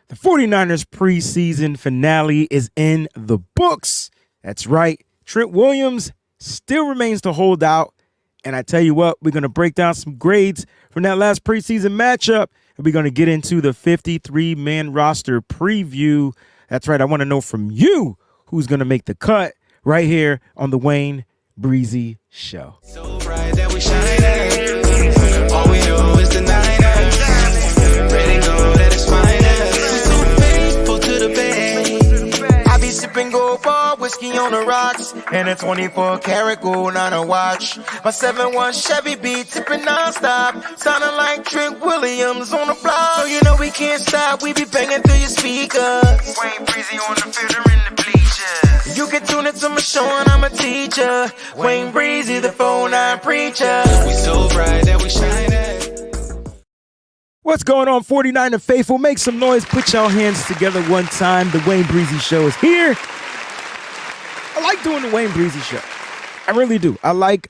The 49ers preseason finale is in the books. That's right. Trent Williams still remains to hold out. And I tell you what, we're going to break down some grades from that last preseason matchup. And we're going to get into the 53-man roster preview. That's right. I want to know from you who's going to make the cut right here on the Wayne Breezy Show. So bright that we shine. All we know is the Niners. Ready to go, let us find us. So faithful to the bay. I be sipping gold bar whiskey on the rocks, and a 24-karat gold on a watch. My 7-1 Chevy B tipping nonstop, sounding like Trent Williams on the block. So you know we can't stop, we be banging through your speakers. Wayne Breezy on the field or in the bleachers. You can tune into my show and I'm a teacher. Wayne Breezy, the 49 preacher. We so bright that we shine. What's going on, 49er faithful? Make some noise. Put your hands together one time. The Wayne Breezy Show is here. I like doing the Wayne Breezy Show. I really do. I like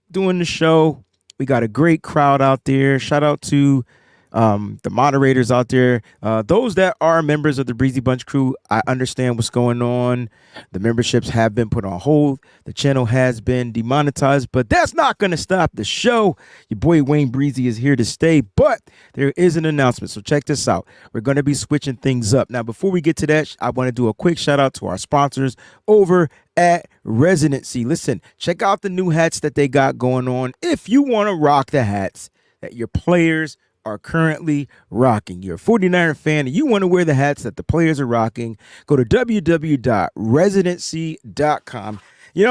doing the show. We got a great crowd out there. Shout out to the moderators out there. Those that are members of the Breezy Bunch crew, I understand what's going on. The memberships have been put on hold. The channel has been demonetized, but that's not going to stop the show. Your boy Wayne Breezy is here to stay, but there is an announcement. So check this out. We're going to be switching things up. Now, before we get to that, I want to do a quick shout out to our sponsors over at Residency. Listen, check out the new hats that they got going on. If you want to rock the hats that your players are currently rocking, you're a 49er fan and you want to wear the hats that the players are rocking, go to www.residency.com.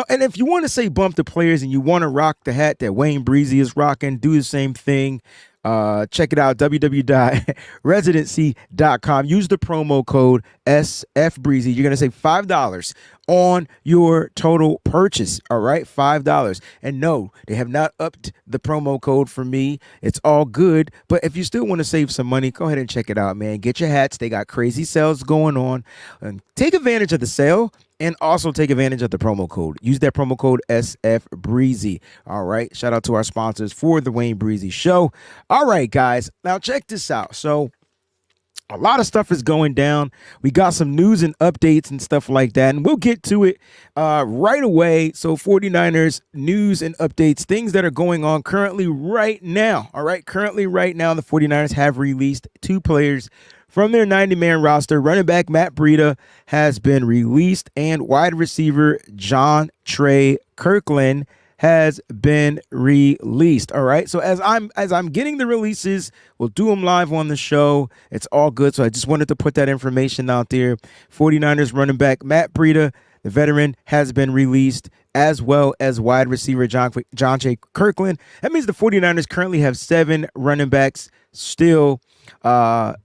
And if you want to say bump the players and you want to rock the hat that Wayne Breezy is rocking, do the same thing. Check it out, www.residency.com. Use the promo code SFBreezy. You're going to save $5 on your total purchase. All right, $5. And no, they have not upped the promo code for me. It's all good. But if you still want to save some money, go ahead and check it out, man. Get your hats. They got crazy sales going on. And take advantage of the sale. And also take advantage of the promo code. Use that promo code SFBreezy. All right. Shout out to our sponsors for the Wayne Breezy Show. All right, guys. Now check this out. So a lot of stuff is going down. We got some news and updates and stuff like that. And we'll get to it right away. So 49ers news and updates, things that are going on currently right now. All right. Currently right now, the 49ers have released 2 players from their 90-man roster. Running back Matt Breida has been released, and wide receiver John Trey Kirkland has been released. All right. So as I'm getting the releases, we'll do them live on the show. It's all good. So I just wanted to put that information out there. 49ers running back Matt Breida, the veteran, has been released, as well as wide receiver John Trey Kirkland. That means the 49ers currently have 7 running backs still on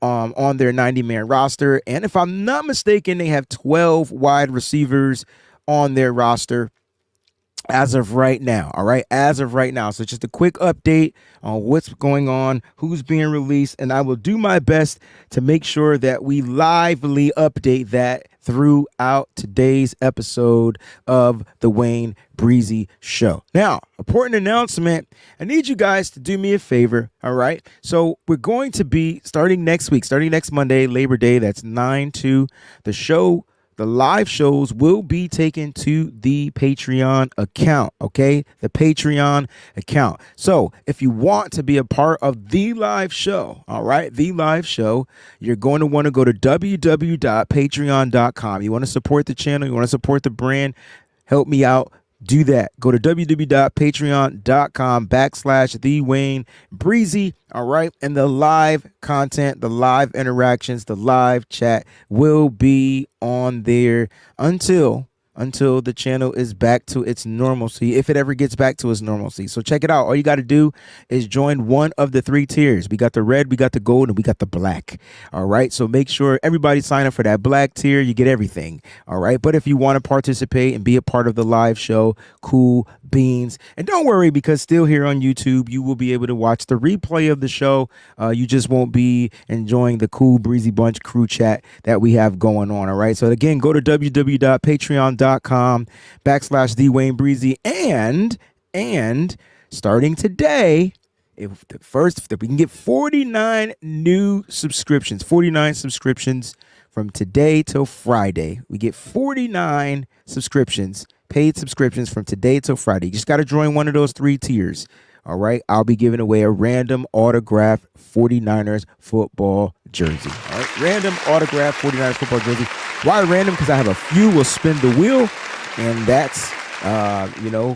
their 90-man roster. And if I'm not mistaken, they have 12 wide receivers on their roster as of right now. All right, as of right now. So just a quick update on what's going on, who's being released, and I will do my best to make sure that we lively update that throughout today's episode of the Wayne Breezy Show. Now, important announcement. I need you guys to do me a favor. All right. So we're going to be starting next Monday, Labor Day. That's 9/2. The live shows will be taken to the Patreon account, okay? The Patreon account. So if you want to be a part of the live show, all right, the live show, you're going to want to go to www.patreon.com. You want to support the channel, you want to support the brand, help me out. Do that. Go to www.patreon.com/The Wayne Breezy. All right. And the live content, the live interactions, the live chat will be on there until the channel is back to its normalcy, if it ever gets back to its normalcy. So check it out. All you got to do is join one of the 3 tiers. We got the red, we got the gold, and we got the black. All right. So make sure everybody sign up for that black tier. You get everything. All right. But if you want to participate and be a part of the live show, cool beans. And don't worry, because still here on YouTube, you will be able to watch the replay of the show. You just won't be enjoying the cool Breezy Bunch crew chat that we have going on. All right. So again, go to www.patreon.com/The Wayne Breezy. And starting today, If we can get 49 new subscriptions, 49 subscriptions from today till Friday. We get 49 subscriptions, paid subscriptions from today till Friday. You just got to join one of those 3 tiers. All right. I'll be giving away a random autographed 49ers football jersey. All right. Random autographed 49ers football jersey. Why random? Because I have a few will spin the wheel, and that's,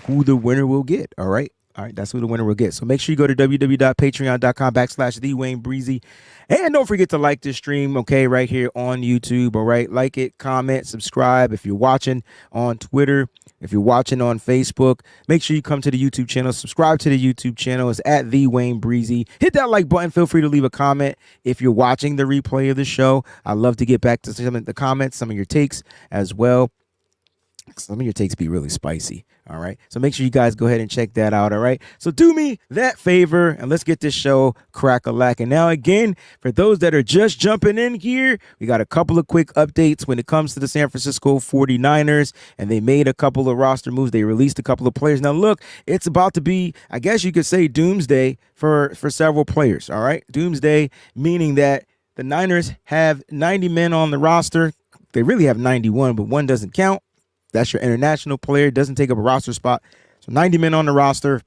who the winner will get. All right. All right, that's who the winner will get. So make sure you go to www.patreon.com/TheWayneBreezy. And don't forget to like this stream, okay, right here on YouTube, all right? Like it, comment, subscribe. If you're watching on Twitter, if you're watching on Facebook, make sure you come to the YouTube channel. Subscribe to the YouTube channel. It's at TheWayneBreezy. Hit that like button. Feel free to leave a comment if you're watching the replay of the show. I'd love to get back to some of the comments, some of your takes as well. Some of your takes be really spicy. All right. So make sure you guys go ahead and check that out. All right. So do me that favor and let's get this show crack-a-lackin'. Now, again, for those that are just jumping in here, we got a couple of quick updates when it comes to the San Francisco 49ers, and they made a couple of roster moves. They released a couple of players. Now, look, it's about to be, I guess you could say, doomsday for several players. All right. Doomsday, meaning that the Niners have 90 men on the roster. They really have 91, but one doesn't count. That's your international player. Doesn't take up a roster spot. So 90 men on the roster.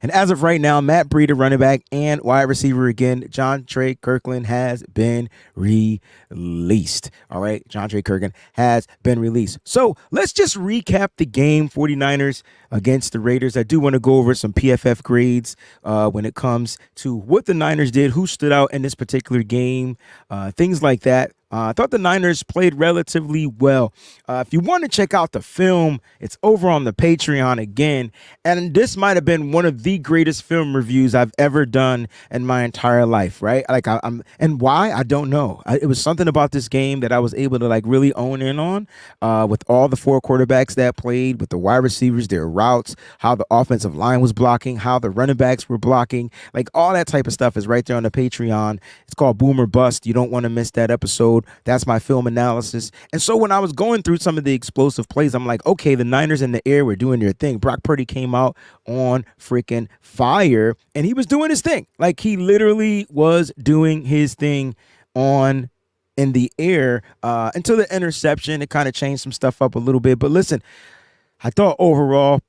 And as of right now, Matt Breida, running back and wide receiver again, John Trey Kirkland has been released. All right, John Trey Kirkland has been released. So let's just recap the game, 49ers against the Raiders. I do want to go over some PFF grades when it comes to what the Niners did, who stood out in this particular game, things like that. I thought the Niners played relatively well. If you want to check out the film, it's over on the Patreon again. And this might have been one of the greatest film reviews I've ever done in my entire life, right? Like and why? I don't know. It was something about this game that I was able to like really own in on with all the 4 quarterbacks that played, with the wide receivers, their routes, how the offensive line was blocking, how the running backs were blocking, like all that type of stuff is right there on the Patreon. It's called Boom or Bust. You don't want to miss that episode. That's my film analysis. And so when I was going through some of the explosive plays, I'm like, okay, the Niners in the air were doing their thing. Brock Purdy came out on freaking fire, and he was doing his thing. Like, he literally was doing his thing in the air until the interception. It kind of changed some stuff up a little bit. But listen, I thought overall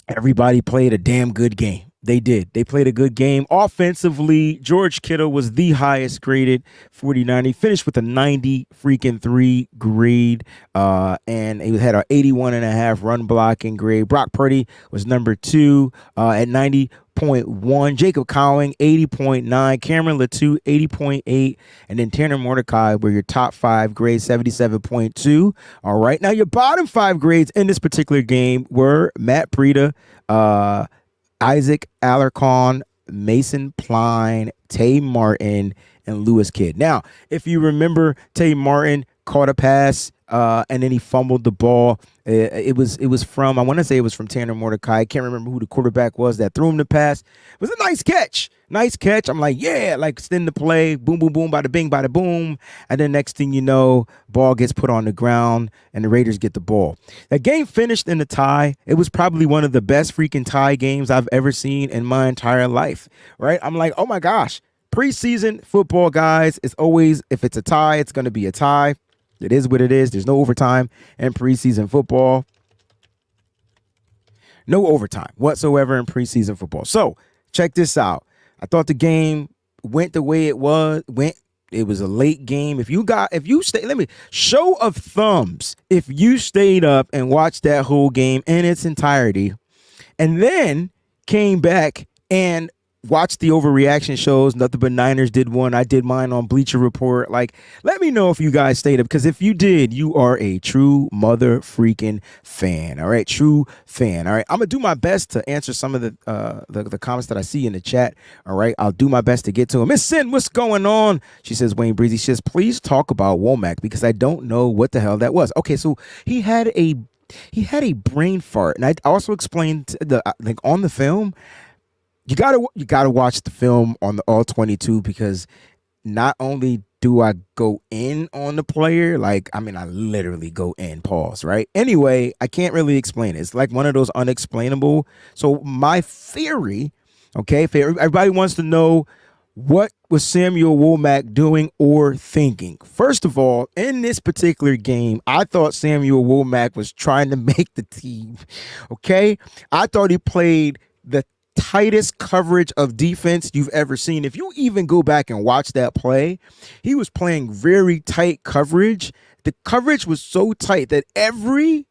everybody played a damn good game. They did. They played a good game. Offensively, George Kittle was the highest graded 49. He finished with a 90-3 grade, and he had an 81.5 run blocking grade. Brock Purdy was number 2 at 90.1. Jacob Cowing, 80.9. Cameron Latou, 80.8. And then Tanner Mordecai were your top 5 grades, 77.2. All right. Now, your bottom 5 grades in this particular game were Matt Breida, Isaac Alarcon, Mason Pline, Tay Martin, and Lewis Kidd. Now, if you remember, Tay Martin caught a pass and then he fumbled the ball. It was from, I want to say it was from Tanner Mordecai. I can't remember who the quarterback was that threw him the pass. It was a nice catch. Nice catch. I'm like, yeah, like extend the play. Boom, boom, boom, bada bing, bada boom. And then next thing you know, ball gets put on the ground and the Raiders get the ball. That game finished in a tie. It was probably one of the best freaking tie games I've ever seen in my entire life, right? I'm like, oh my gosh. Preseason football, guys, it's always, if it's a tie, it's going to be a tie. It is what it is. There's no overtime in preseason football. No overtime whatsoever in preseason football. So check this out. I thought the game went the way it was. It was a late game. If you stay, let me show of thumbs. If you stayed up and watched that whole game in its entirety, and then came back and watched the overreaction shows, Nothing But Niners did one. I did mine on Bleacher Report. Like, let me know if you guys stayed up, because if you did, you are a true mother freaking fan. All right, true fan. All right, I'm gonna do my best to answer some of the comments that I see in the chat. All right, I'll do my best to get to them. Miss Sin, what's going on? She says, Wayne Breezy. She says, please talk about Womack, because I don't know what the hell that was. Okay, so he had a brain fart, and I also explained like on the film. You gotta watch the film on the all 22, because not only do I go in on the player, like, I mean, I literally go in, pause, right? Anyway, I can't really explain it. It's like one of those unexplainable. So my theory, Okay, if everybody wants to know what was Samuel Womack doing or thinking. First of all, in this particular game, I thought Samuel Womack was trying to make the team. Okay, I thought he played the tightest coverage of defense you've ever seen. If you even go back and watch that play, he was playing very tight coverage. The coverage was so tight that every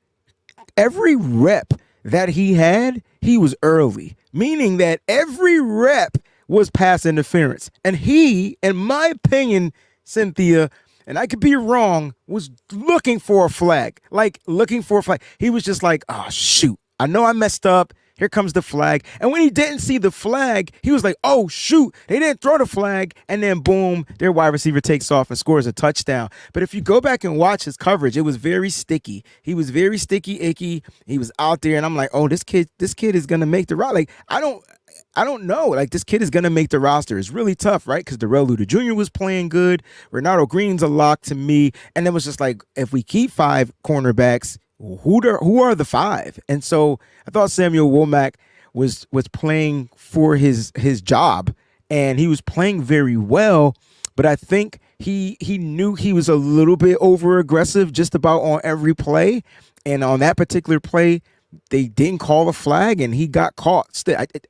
rep that he had, he was early, meaning that every rep was pass interference. And he, in my opinion, Cynthia, and I could be wrong, was looking for a flag. Like, looking for a flag. He was just like, oh, shoot, I know I messed up. Here comes the flag. And when he didn't see the flag, he was like, oh, shoot, they didn't throw the flag. And then, boom, their wide receiver takes off and scores a touchdown. But if you go back and watch his coverage, it was very sticky. He was very sticky, icky. He was out there, and I'm like, oh, this kid is going to make the route. Like, I don't know. Like, this kid is going to make the roster. It's really tough, right? Because Darrell Luter Jr. was playing good. Ronaldo Green's a lock to me. And it was just like, if we keep 5 cornerbacks, who are the 5? And so I thought Samuel Womack was playing for his job, and he was playing very well. But I think he knew he was a little bit over aggressive just about on every play. And on that particular play, they didn't call a flag, and he got caught.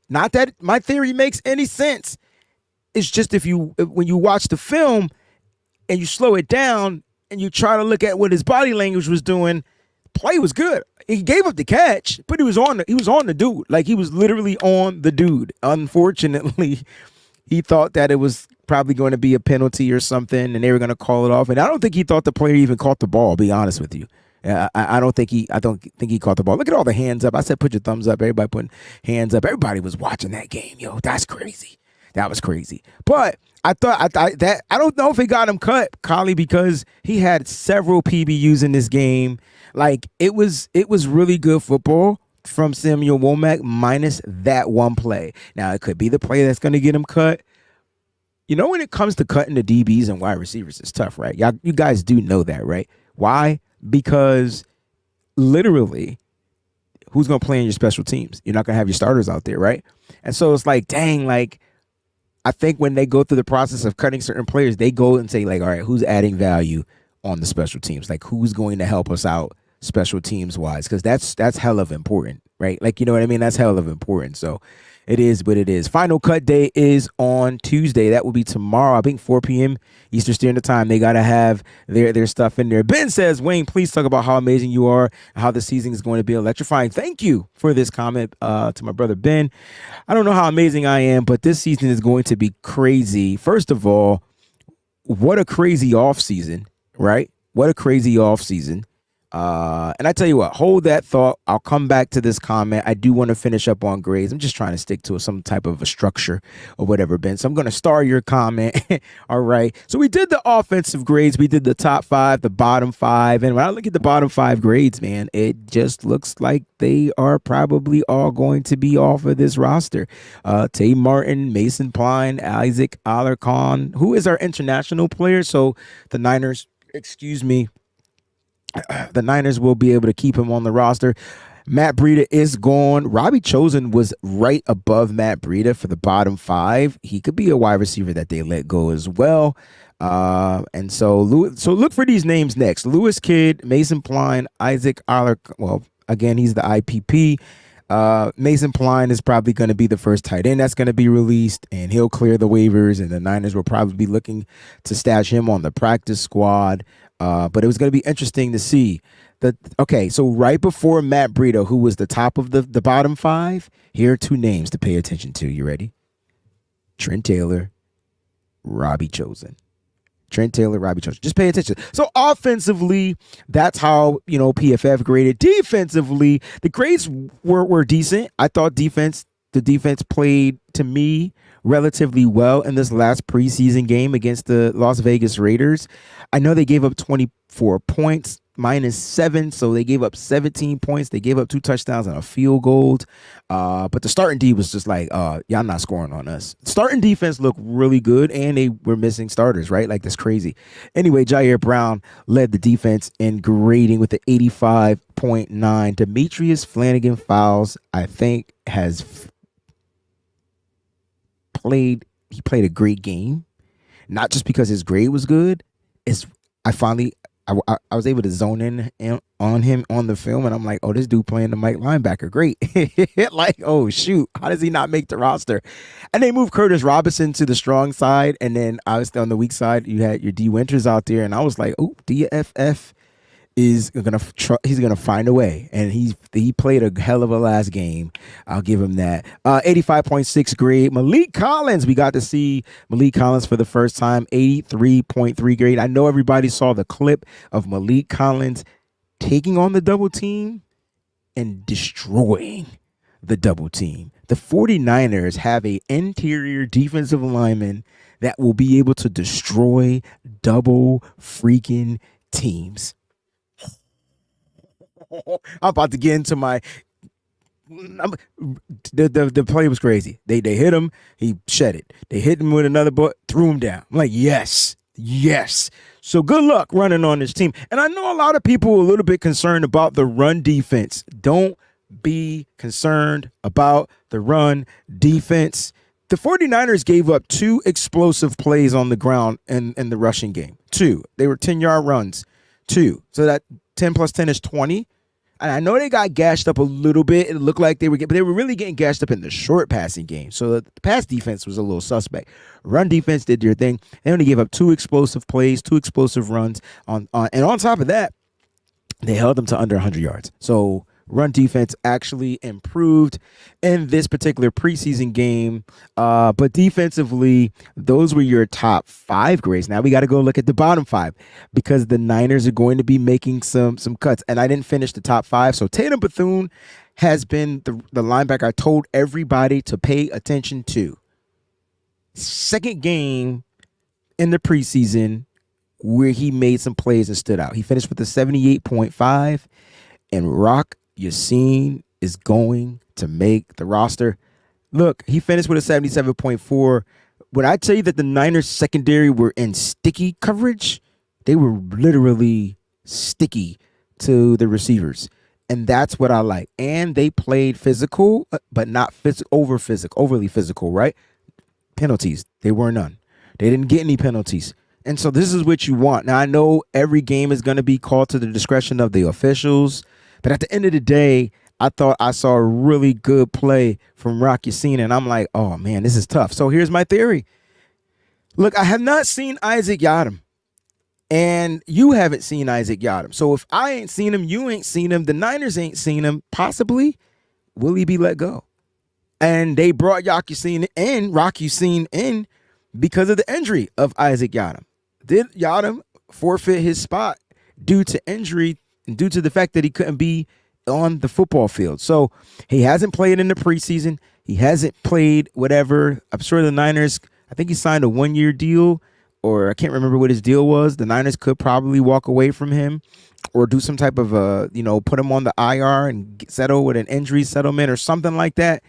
Not that my theory makes any sense. It's just when you watch the film and you slow it down and you try to look at what his body language was doing, play was good. He gave up the catch, but he was on the dude. Like, he was literally on the dude. Unfortunately, he thought that it was probably going to be a penalty or something, and they were going to call it off. And I don't think he thought the player even caught the ball, to be honest with you. I don't think he caught the ball. Look at all the hands up. I said put your thumbs up. Everybody putting hands up. Everybody was watching that game. Yo, that's crazy. That was crazy. But I don't know if it got him cut, Collie, because he had several PBUs in this game. Like, it was really good football from Samuel Womack minus that one play. Now, it could be the play that's going to get him cut. You know, when it comes to cutting the DBs and wide receivers, it's tough, right? You guys do know that, right? Why? Because literally, who's going to play in your special teams? You're not going to have your starters out there, right? And so it's like, dang, like, I think when they go through the process of cutting certain players, they go and say, like, all right, who's adding value on the special teams? Like, who's going to help us out special teams wise? Because that's hell of important, right? Like, you know what I mean? That's hell of important. So it is what it is. Final cut day is on Tuesday. That will be tomorrow, I think 4 p.m. Eastern Standard Time. They got to have their stuff in there. Ben says, Wayne, please talk about how amazing you are and how the season is going to be electrifying. Thank you for this comment to my brother Ben. I don't know how amazing I am, but this season is going to be crazy. First of all, what a crazy offseason, right? What a crazy offseason. And I tell you what, hold that thought. I'll come back to this comment. I do want to finish up on grades. I'm just trying to stick to some type of a structure or whatever, Ben. So I'm going to star your comment. All right. So we did the offensive grades. We did the top 5, the bottom 5. And when I look at the bottom 5 grades, man, it just looks like they are probably all going to be off of this roster. Tay Martin, Mason Pline, Isaac Alarcon, who is our international player. So the Niners, the Niners will be able to keep him on the roster. Matt Breida is gone. Robbie Chosen was right above Matt Breida for the bottom 5. He could be a wide receiver that they let go as well. And so look for these names next. Lewis Kidd, Mason Pline, Isaac Aller. Well, again, he's the IPP. Mason Pline is probably going to be the first tight end that's going to be released, and he'll clear the waivers, and the Niners will probably be looking to stash him on the practice squad. But it was going to be interesting to see that. Okay, so right before Matt Breida, who was the top of the bottom 5, here are 2 names to pay attention to. You ready? Trent Taylor, Robbie Chosen. Trent Taylor, Robbie Chosen. Just pay attention. So offensively, that's how, PFF graded. Defensively, the grades were decent. I thought the defense played, to me, relatively well in this last preseason game against the Las Vegas Raiders. I know they gave up 24 points, -7, so they gave up 17 points. They gave up 2 touchdowns and a field goal. But the starting D was just like, y'all not scoring on us. Starting defense looked really good, and they were missing starters, right? Like, that's crazy. Anyway, Jair Brown led the defense in grading with the 85.9. Demetrius Flanagan Fowles, I think, has played a great game, not just because his grade was good. It's I finally I was able to zone in on him on the film, and I'm like, oh, this dude playing the Mike linebacker, great. Like, oh shoot, how does he not make the roster? And they moved Curtis Robinson to the strong side, and then I was on the weak side. You had your D Winters out there, and I was like, oh, DFF is he's gonna find a way, and he played a hell of a last game. I'll give him that. 85.6 grade. Malik Collins, we got to see Malik Collins for the first time. 83.3 grade. I know everybody saw the clip of Malik Collins taking on the double team and destroying the double team. The 49ers have an interior defensive lineman that will be able to destroy double freaking teams. I'm about to get into my. The play was crazy. They hit him, he shed it. They hit him with another ball, threw him down. I'm like, yes. So good luck running on this team. And I know a lot of people are a little bit concerned about the run defense. Don't be concerned about the run defense. The 49ers gave up 2 explosive plays on the ground in the rushing game. 2. They were 10-yard runs. 2. So that 10 plus 10 is 20. And I know they got gashed up a little bit. It looked like they were really getting gashed up in the short passing game. So the pass defense was a little suspect. Run defense did their thing. They only gave up 2 explosive plays, 2 explosive runs and on top of that, they held them to under 100 yards. So run defense actually improved in this particular preseason game. But defensively, those were your top 5 grades. Now we got to go look at the bottom 5 because the Niners are going to be making some cuts. And I didn't finish the top 5. So Tatum Bethune has been the linebacker I told everybody to pay attention to. Second game in the preseason where he made some plays and stood out. He finished with a 78.5, and Rock Yassin is going to make the roster. Look, he finished with a 77.4. When I tell you that the Niners secondary were in sticky coverage, they were literally sticky to the receivers. And that's what I like. And they played physical, but not overly physical, right? Penalties, there were none. They didn't get any penalties. And so this is what you want. Now, I know every game is going to be called to the discretion of the officials, but at the end of the day, I thought I saw a really good play from Rock Yassin, and I'm like, oh, man, this is tough. So here's my theory. Look, I have not seen Isaac Yiadom, and you haven't seen Isaac Yiadom. So if I ain't seen him, you ain't seen him, the Niners ain't seen him, possibly, will he be let go? And they brought Rock Yassin in because of the injury of Isaac Yiadom. Did Yiadom forfeit his spot due to injury and due to the fact that he couldn't be on the football field? So he hasn't played in the preseason. He hasn't played whatever. I'm sure the Niners, I think he signed a 1-year deal, or I can't remember what his deal was. The Niners could probably walk away from him or do some type of, put him on the IR and settle with an injury settlement or something like that.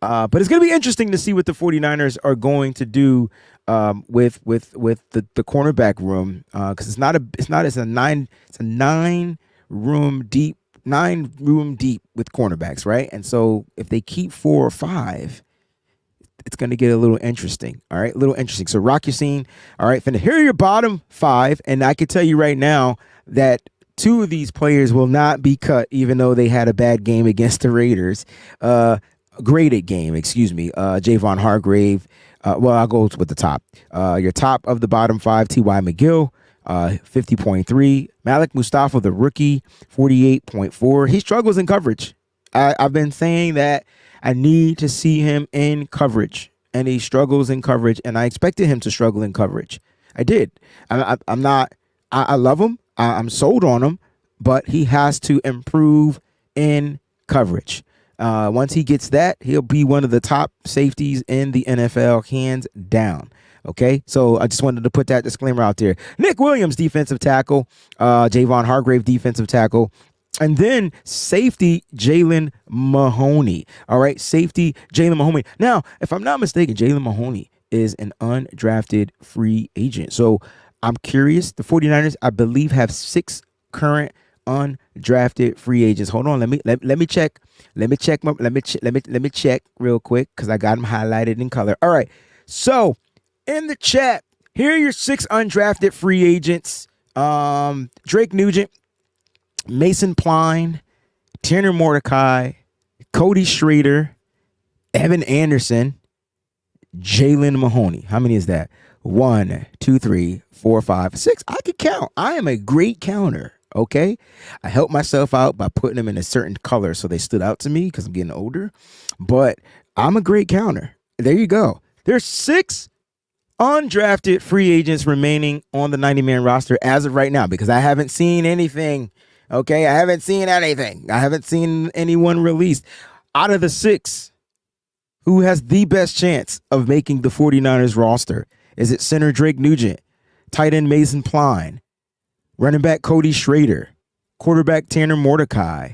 But it's going to be interesting to see what the 49ers are going to do with the cornerback room, because it's a 9 room deep with cornerbacks, right? And so if they keep 4 or 5, it's going to get a little interesting. All right, a little interesting. So Rock Yassin, all right, here are your bottom 5, and I can tell you right now that 2 of these players will not be cut, even though they had a bad game against the Raiders. Graded game, Javon Hargrave. I'll go with the top. Your top of the bottom 5, T.Y. McGill, 50.3. Malik Mustafa, the rookie, 48.4. He struggles in coverage. I've been saying that I need to see him in coverage, and he struggles in coverage, and I expected him to struggle in coverage. I did. I'm not. I love him. I'm sold on him, but he has to improve in coverage. Once he gets that, he'll be one of the top safeties in the NFL, hands down. Okay, so I just wanted to put that disclaimer out there. Nick Williams, defensive tackle. Javon Hargrave, defensive tackle. And then safety, Jalen Mahoney. All right, safety, Jalen Mahoney. Now, if I'm not mistaken, Jalen Mahoney is an undrafted free agent. So I'm curious. The 49ers, I believe, have 6 current undrafted free agents. Hold on, let me check. Let me check real quick because I got them highlighted in color. All right. So in the chat, here are your 6 undrafted free agents. Drake Nugent, Mason Pline, Tanner Mordecai, Cody Schrader, Evan Anderson, Jalen Mahoney. How many is that? 1, 2, 3, 4, 5, 6. I could count. I am a great counter. Okay. I helped myself out by putting them in a certain color so they stood out to me because I'm getting older. But I'm a great counter. There you go. There's 6 undrafted free agents remaining on the 90-man roster as of right now because I haven't seen anything. Okay. I haven't seen anything. I haven't seen anyone released. Out of the 6, who has the best chance of making the 49ers roster? Is it center Drake Nugent, tight end Mason Pline, running back Cody Schrader, quarterback Tanner Mordecai,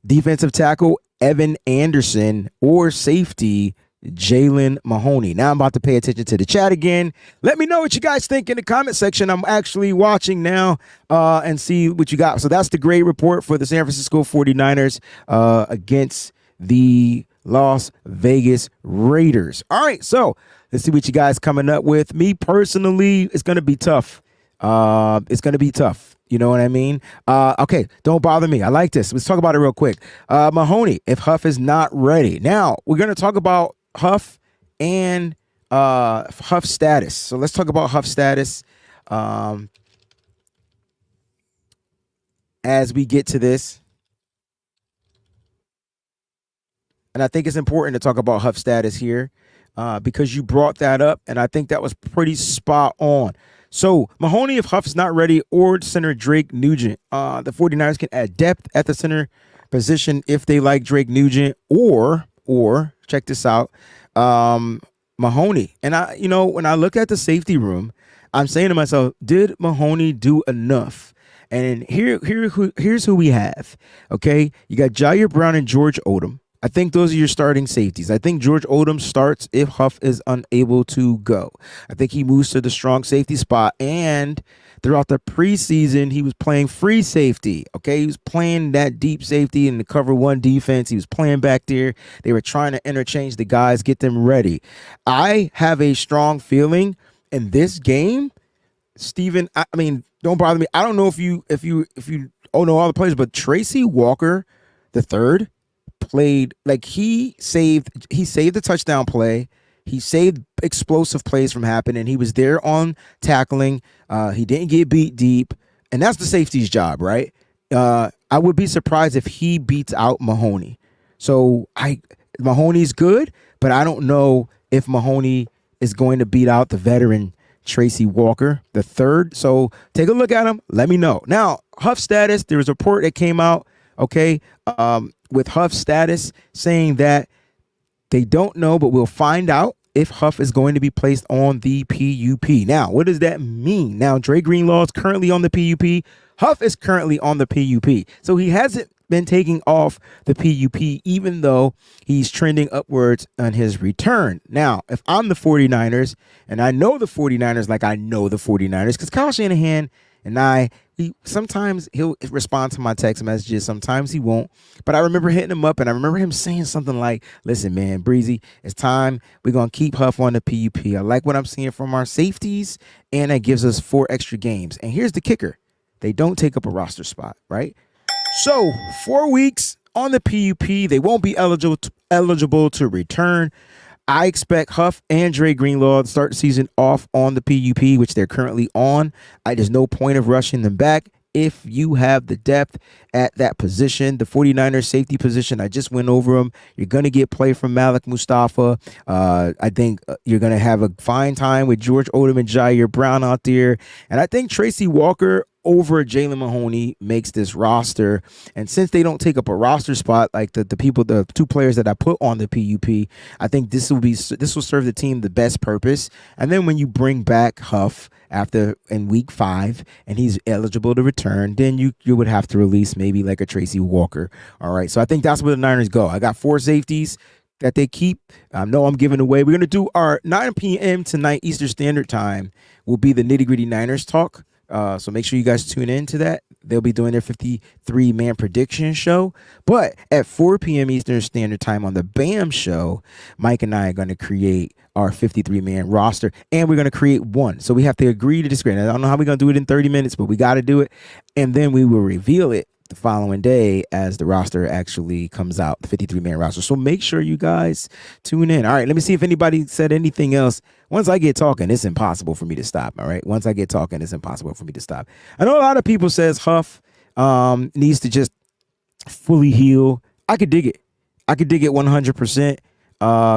defensive tackle Evan Anderson, or safety Jalen Mahoney? Now I'm about to pay attention to the chat again. Let me know what you guys think in the comment section. I'm actually watching now and see what you got. So that's the grade report for the San Francisco 49ers against the Las Vegas Raiders. All right, so let's see what you guys coming up with. Me personally, it's going to be tough. It's going to be tough. You know what I mean? Okay, don't bother me. I like this. Let's talk about it real quick. Mahoney, if Huff is not ready. Now, we're going to talk about Huff and Huff status. So let's talk about Huff status as we get to this. And I think it's important to talk about Huff status here because you brought that up, and I think that was pretty spot on. So Mahoney, if Huff is not ready, or center Drake Nugent, the 49ers can add depth at the center position if they like Drake Nugent, or check this out, Mahoney. And when I look at the safety room, I'm saying to myself, did Mahoney do enough? And here's who we have. Okay, you got Jair Brown and George Odom. I think those are your starting safeties. I think George Odom starts if Huff is unable to go. I think he moves to the strong safety spot. And throughout the preseason, he was playing free safety. Okay, he was playing that deep safety in the cover one defense. He was playing back there. They were trying to interchange the guys, get them ready. I have a strong feeling in this game, Steven. I mean, don't bother me. I don't know if you know all the players, but Tracy Walker the third played like he saved the touchdown play. He saved explosive plays from happening. He was there on tackling. He didn't get beat deep, and that's the safety's job, right? I would be surprised if he beats out Mahoney. So Mahoney's good, but I don't know if Mahoney is going to beat out the veteran Tracy Walker the third. So take a look at him. Let me know. Now, Huff status. There was a report that came out. Okay, with Huff status saying that they don't know, but we'll find out if Huff is going to be placed on the PUP. Now, what does that mean? Now, Dre Greenlaw is currently on the PUP. Huff is currently on the PUP. So he hasn't been taking off the PUP, even though he's trending upwards on his return. Now, if I'm the 49ers, and I know the 49ers like I know the 49ers, because Kyle Shanahan and sometimes he'll respond to my text messages. Sometimes he won't. But I remember hitting him up, and I remember him saying something like, listen, man, Breezy, it's time. We're going to keep Huff on the PUP. I like what I'm seeing from our safeties, and that gives us 4 extra games. And here's the kicker. They don't take up a roster spot, right? So 4 weeks on the PUP. They won't be eligible to return. I expect Huff and Dre Greenlaw to start the season off on the PUP, which they're currently on. There's no point of rushing them back if you have the depth at that position. The 49ers safety position, I just went over them. You're going to get play from Malik Mustafa. I think you're going to have a fine time with George Odom and Jair Brown out there. And I think Tracy Walker over Jalen Mahoney makes this roster. And since they don't take up a roster spot like the 2 players that I put on the PUP, I think this will serve the team the best purpose. And then when you bring back Huff in week 5 and he's eligible to return, then you would have to release maybe like a Tracy Walker. All right. So I think that's where the Niners go. I got 4 safeties that they keep. I know I'm giving away. We're going to do our 9 p.m. tonight Eastern Standard Time will be the nitty gritty Niners talk. So make sure you guys tune in to that. they'll be doing their 53-man prediction show. But at 4 p.m. Eastern Standard Time on the BAM show, Mike and I are going to create our 53-man roster, and we're going to create one. So we have to agree to disagree. And I don't know how we're going to do it in 30 minutes, but we got to do it. And then we will reveal it the following day as the roster actually comes out, the 53-man roster. So make sure you guys tune in. All right, let me see if anybody said anything else. Once I get talking, it's impossible for me to stop. All right, once I get talking, it's impossible for me to stop. I know a lot of people says Huff needs to just fully heal. I could dig it. I could dig it 100%.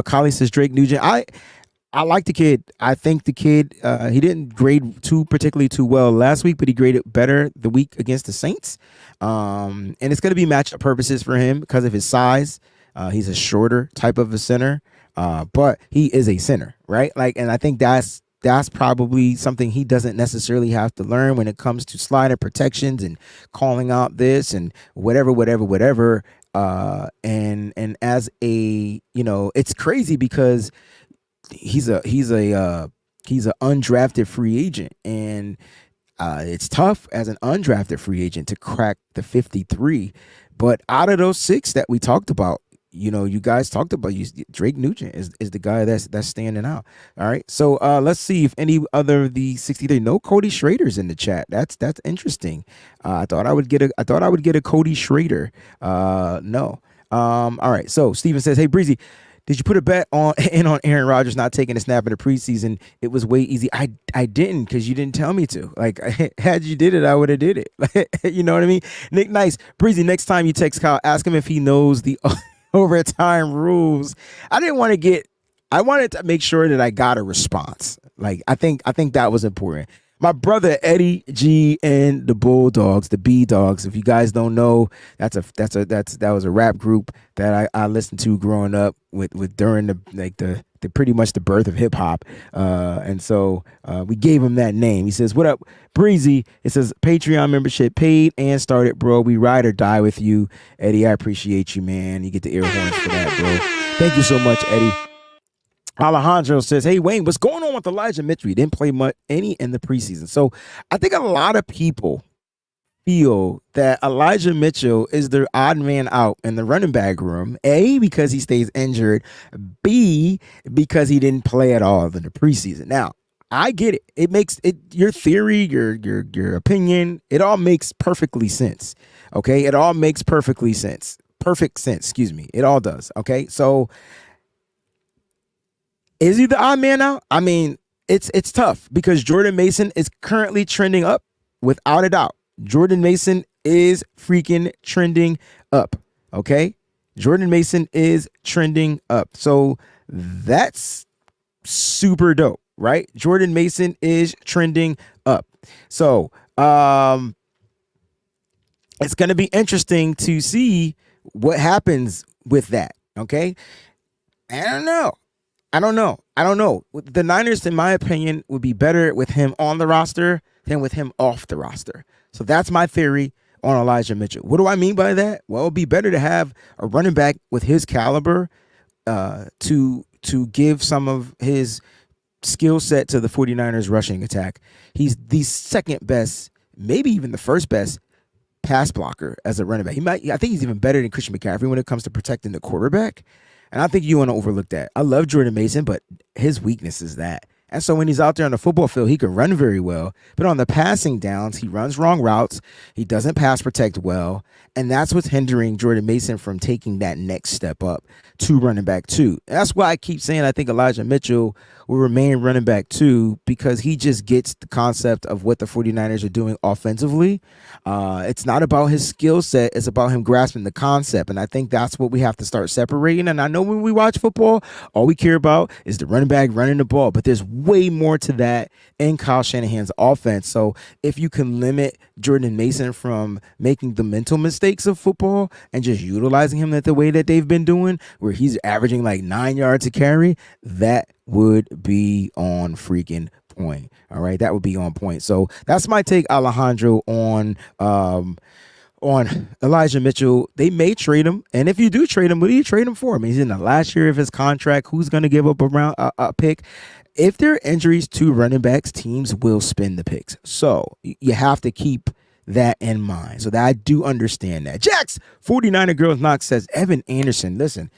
Collie says Drake Nugent. I like the kid. I think the kid, he didn't grade particularly too well last week, but he graded better the week against the Saints. And it's going to be matchup purposes for him because of his size. He's a shorter type of a center, but he is a center, right? Like, and I think that's probably something he doesn't necessarily have to learn when it comes to slider protections and calling out this and whatever. And as a, it's crazy because he's a undrafted free agent, and it's tough as an undrafted free agent to crack the 53. But out of those 6 that we talked about, you guys talked about, Drake Nugent is the guy that's standing out. All right, so let's see if any other of the 63. No Cody Schrader's in the chat. That's interesting. I thought I would get a Cody Schrader. No. All right. So Steven says, "Hey Breezy, did you put a bet on Aaron Rodgers not taking a snap in the preseason? It was way easy." I didn't, because you didn't tell me to. Like, had you did it, I would have did it. You know what I mean? Nick Nice, Breezy, next time you text Kyle, ask him if he knows the overtime rules. I wanted to make sure that I got a response. Like, I think that was important. My brother Eddie G and the Bulldogs, the B Dogs. If you guys don't know, that was a rap group that I listened to growing up with during the pretty much the birth of hip hop. And so we gave him that name. He says, "What up, Breezy?" It says Patreon membership paid and started, bro. We ride or die with you, Eddie. I appreciate you, man. You get the air horns for that, bro. Thank you so much, Eddie. Alejandro says, "Hey Wayne, what's going on with Elijah Mitchell? He didn't play any in the preseason." So I think a lot of people feel that Elijah Mitchell is the odd man out in the running back room. A, because he stays injured. B, because he didn't play at all in the preseason. Now, I get it. It makes it, your theory, your opinion, it all makes perfectly sense. Okay, it all makes perfect sense. Excuse me. It all does. Okay, so. Is he the odd man out? I mean, it's tough because Jordan Mason is currently trending up without a doubt. Jordan Mason is freaking trending up. Okay? Jordan Mason is trending up. So that's super dope, right? Jordan Mason is trending up. So it's going to be interesting to see what happens with that. Okay? I don't know. The Niners, in my opinion, would be better with him on the roster than with him off the roster. So that's my theory on Elijah Mitchell. What do I mean by that? Well, it would be better to have a running back with his caliber to give some of his skill set to the 49ers rushing attack. He's the second best, maybe even the first best pass blocker as a running back. I think he's even better than Christian McCaffrey when it comes to protecting the quarterback. And I think you want to overlook that. I love Jordan Mason, but his weakness is that. And so when he's out there on the football field, he can run very well. But on the passing downs, he runs wrong routes. He doesn't pass protect well. And that's what's hindering Jordan Mason from taking that next step up to running back 2. That's why I keep saying I think Elijah Mitchell will remain running back 2, because he just gets the concept of what the 49ers are doing offensively. It's not about his skill set. It's about him grasping the concept. And I think that's what we have to start separating. And I know when we watch football, all we care about is the running back running the ball. But there's way more to that in Kyle Shanahan's offense. So if you can limit Jordan Mason from making the mental mistakes of football and just utilizing him the way that they've been doing, where he's averaging like 9 yards a carry, that would be on freaking point. All right, that would be on point. So that's my take, Alejandro, on Elijah Mitchell. They may trade him, and if you do trade him, what do you trade him for? I mean, he's in the last year of his contract. Who's going to give up a pick? If there are injuries to running backs, teams will spend the picks. So you have to keep that in mind. So that I do understand that. Jax 49er Girls Knox says Evan Anderson. Listen,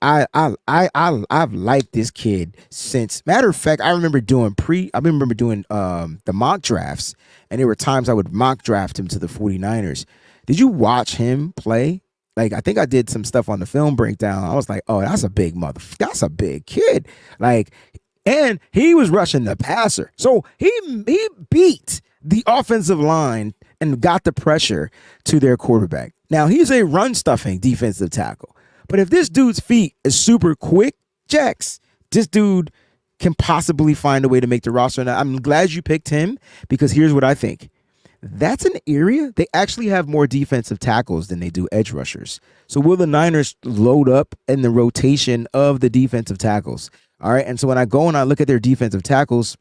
I've liked this kid since. Matter of fact, I remember doing the mock drafts, and there were times I would mock draft him to the 49ers. Did you watch him play? Like, I think I did some stuff on the film breakdown. I was like, oh, that's a big that's a big kid. Like, and he was rushing the passer. So he beat the offensive line and got the pressure to their quarterback. Now, he's a run-stuffing defensive tackle. But if this dude's feet is super quick, Jax, this dude can possibly find a way to make the roster. Now, I'm glad you picked him because here's what I think. That's an area they actually have more defensive tackles than they do edge rushers. So will the Niners load up in the rotation of the defensive tackles? All right. And so when I go and I look at their defensive tackles,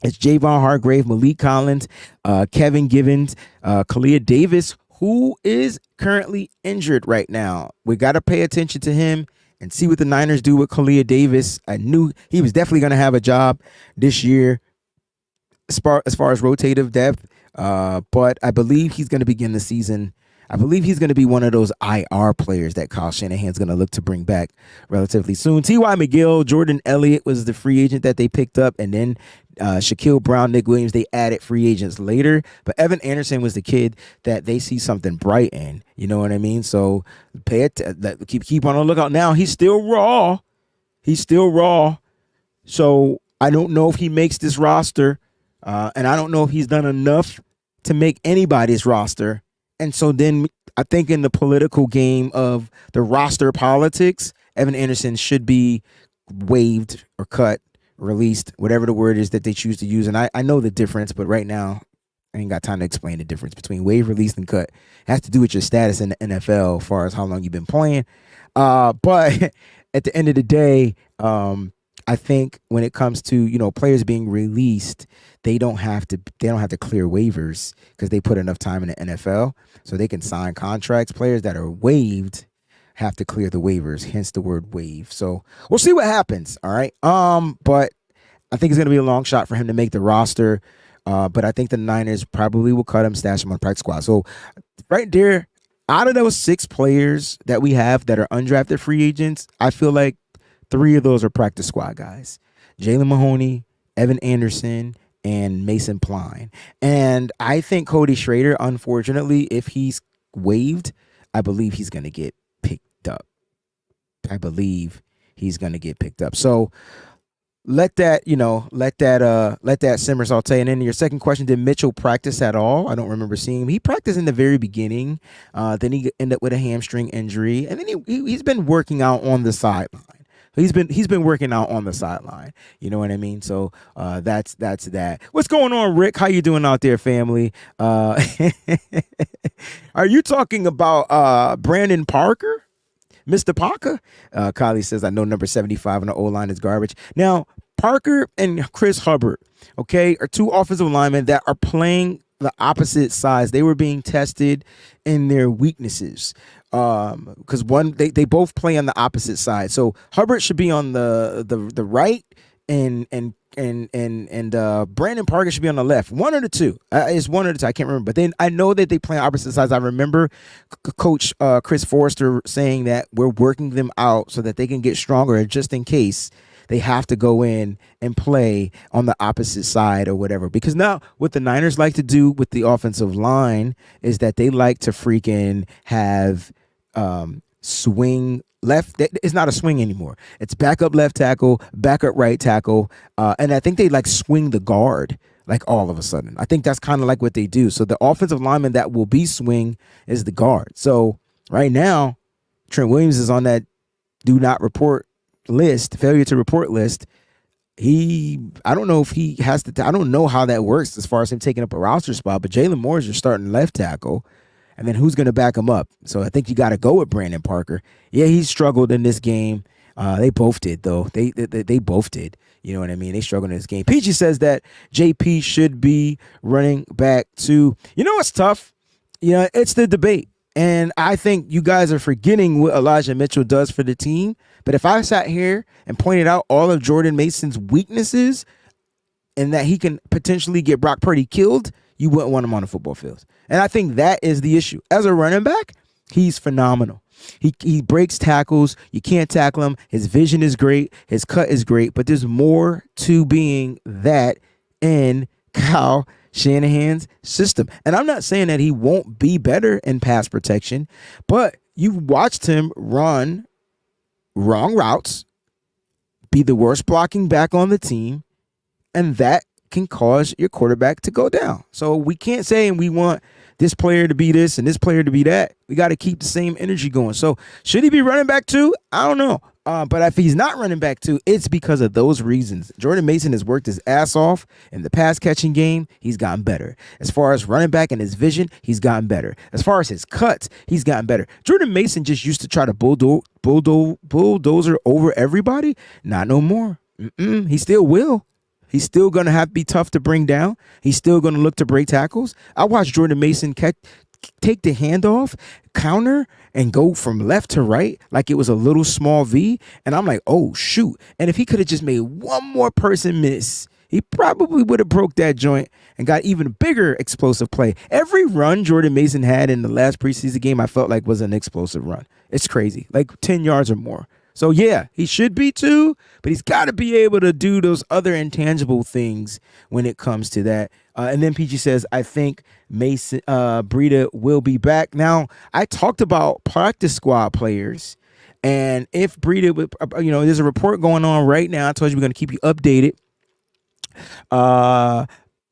it's Javon Hargrave, Malik Collins, Kevin Givens, Kalia Davis, who is currently injured right now. We got to pay attention to him and see what the Niners do with Kalia Davis. I knew he was definitely going to have a job this year as far as rotative depth. But I believe he's going to begin the season. I believe he's going to be one of those IR players that Kyle Shanahan's going to look to bring back relatively soon. T.Y. McGill, Jordan Elliott was the free agent that they picked up, and then Shaquille Brown, Nick Williams, they added free agents later. But Evan Anderson was the kid that they see something bright in. You know what I mean? So keep on the lookout. Now, he's still raw. So I don't know if he makes this roster, and I don't know if he's done enough to make anybody's roster. And so then I think in the political game of the roster politics, Evan Anderson should be waived or cut, released, whatever the word is that they choose to use. And I know the difference, but right now I ain't got time to explain the difference between waive, released, and cut. It has to do with your status in the NFL as far as how long you've been playing. But at the end of the day, I think when it comes to, players being released, they don't have to clear waivers because they put enough time in the NFL so they can sign contracts. Players that are waived have to clear the waivers, hence the word waive. So we'll see what happens. All right. But I think it's going to be a long shot for him to make the roster. But I think the Niners probably will cut him, stash him on practice squad. So right there, out of those 6 players that we have that are undrafted free agents, I feel like 3 of those are practice squad guys: Jalen Mahoney, Evan Anderson, and Mason Pline. And I think Cody Schrader, unfortunately, if he's waived, I believe he's going to get picked up. So let that simmer saute. And then your second question, did Mitchell practice at all? I don't remember seeing him. He practiced in the very beginning. Then he ended up with a hamstring injury. And then he's been working out on the sideline. He's been working out on the sideline. You know what I mean? So that's that. What's going on, Rick? How you doing out there, family? Are you talking about Brandon Parker? Mr. Parker? Kylie says, I know number 75 on the O-line is garbage. Now, Parker and Chris Hubbard, okay, are 2 offensive linemen that are playing the opposite sides. They were being tested in their weaknesses because they both play on the opposite side. So Hubbard should be on the right, and Brandon Parker should be on the left. One of the two. It's one of the two. I can't remember. But then I know that they play on opposite sides. I remember Coach Chris Forrester saying that we're working them out so that they can get stronger just in case they have to go in and play on the opposite side or whatever. Because now what the Niners like to do with the offensive line is that they like to freaking have swing left. It's not a swing anymore. It's backup left tackle, backup right tackle. And I think they like swing the guard like all of a sudden. I think that's kind of like what they do. So the offensive lineman that will be swing is the guard. So right now, Trent Williams is on that do not report list, failure to report list. I don't know if he has to, I don't know how that works as far as him taking up a roster spot, but Jalen Moore is your starting left tackle. And then who's going to back him up? So I think you got to go with Brandon Parker. Yeah, he struggled in this game. They both did, though. They both did. You know what I mean? They struggled in this game. Peachy says that JP should be running back too. You know what's tough? It's the debate. And I think you guys are forgetting what Elijah Mitchell does for the team. But if I sat here and pointed out all of Jordan Mason's weaknesses and that he can potentially get Brock Purdy killed, you wouldn't want him on the football field. And I think that is the issue. As a running back, he's phenomenal. He breaks tackles. You can't tackle him. His vision is great. His cut is great. But there's more to being that in Kyle Shanahan's system. And I'm not saying that he won't be better in pass protection, but you've watched him run wrong routes, be the worst blocking back on the team, and that can cause your quarterback to go down. So we can't say and we want this player to be this and this player to be that. We got to keep the same energy going. So should he be running back too? I don't know. But if he's not running back too, it's because of those reasons. Jordan Mason has worked his ass off in the pass catching game. He's gotten better. As far as running back and his vision, he's gotten better. As far as his cuts, he's gotten better. Jordan Mason just used to try to bulldozer over everybody. Not no more. He still will. He's still going to have to be tough to bring down. He's still going to look to break tackles. I watched Jordan Mason take the handoff, counter, and go from left to right like it was a little small V. And I'm like, oh, shoot. And if he could have just made one more person miss, he probably would have broke that joint and got even bigger explosive play. Every run Jordan Mason had in the last preseason game, I felt like was an explosive run. It's crazy, like 10 yards or more. So, yeah, he should be too, but he's got to be able to do those other intangible things when it comes to that. And then PG says, I think Mason Breida will be back. Now, I talked about practice squad players, and if Breida, there's a report going on right now. I told you we're going to keep you updated.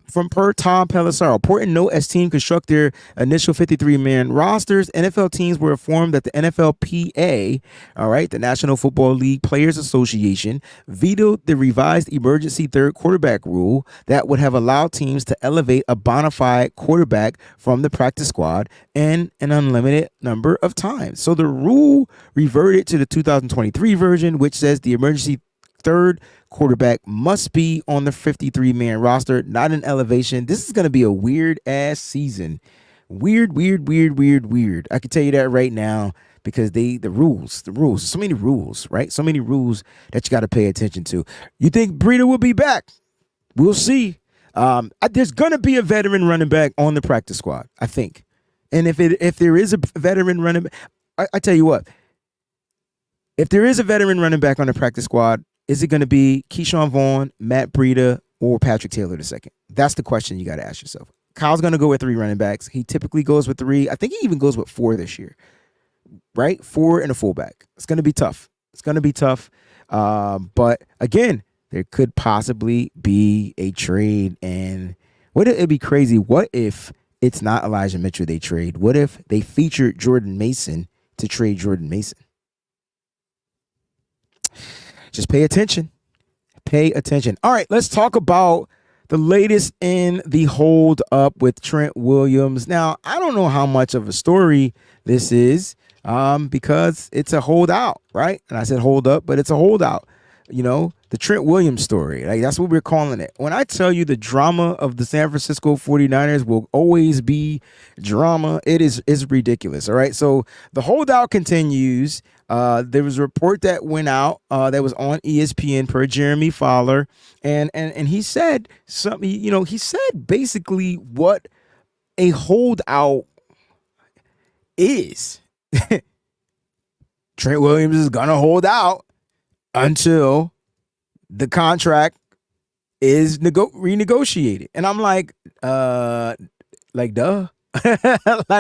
From Tom Pelissero, important note as team construct their initial 53-man rosters, NFL teams were informed that the NFLPA, all right, the National Football League Players Association, vetoed the revised emergency third quarterback rule that would have allowed teams to elevate a bona fide quarterback from the practice squad in an unlimited number of times. So the rule reverted to the 2023 version, which says the emergency third quarterback must be on the 53-man roster, not an elevation. This is going to be a weird-ass season. Weird. I can tell you that right now because the rules. So many rules, right? So many rules that you got to pay attention to. You think Breida will be back? We'll see. There's going to be a veteran running back on the practice squad, I think. And if there is a veteran running back, I tell you what, if there is a veteran running back on the practice squad, is it going to be Keyshawn Vaughn, Matt Breida, or Patrick Taylor II? That's the question you got to ask yourself. Kyle's going to go with 3 running backs. He typically goes with 3. I think he even goes with 4 this year, right? 4 and a fullback. It's going to be tough. But again, there could possibly be a trade. And wouldn't it be crazy? What if it's not Elijah Mitchell they trade? What if they featured Jordan Mason to trade Jordan Mason? Just pay attention. All right, let's talk about the latest in the hold up with Trent Williams. Now, I don't know how much of a story this is because it's a holdout, right? And I said hold up, but it's a holdout. The Trent Williams story. Like, that's what we're calling it. When I tell you the drama of the San Francisco 49ers will always be drama, it's ridiculous. All right. So the holdout continues. There was a report that went out that was on ESPN per Jeremy Fowler. And he said something, he said basically what a holdout is. Trent Williams is going to hold out until the contract is renegotiated. And I'm like duh. Like,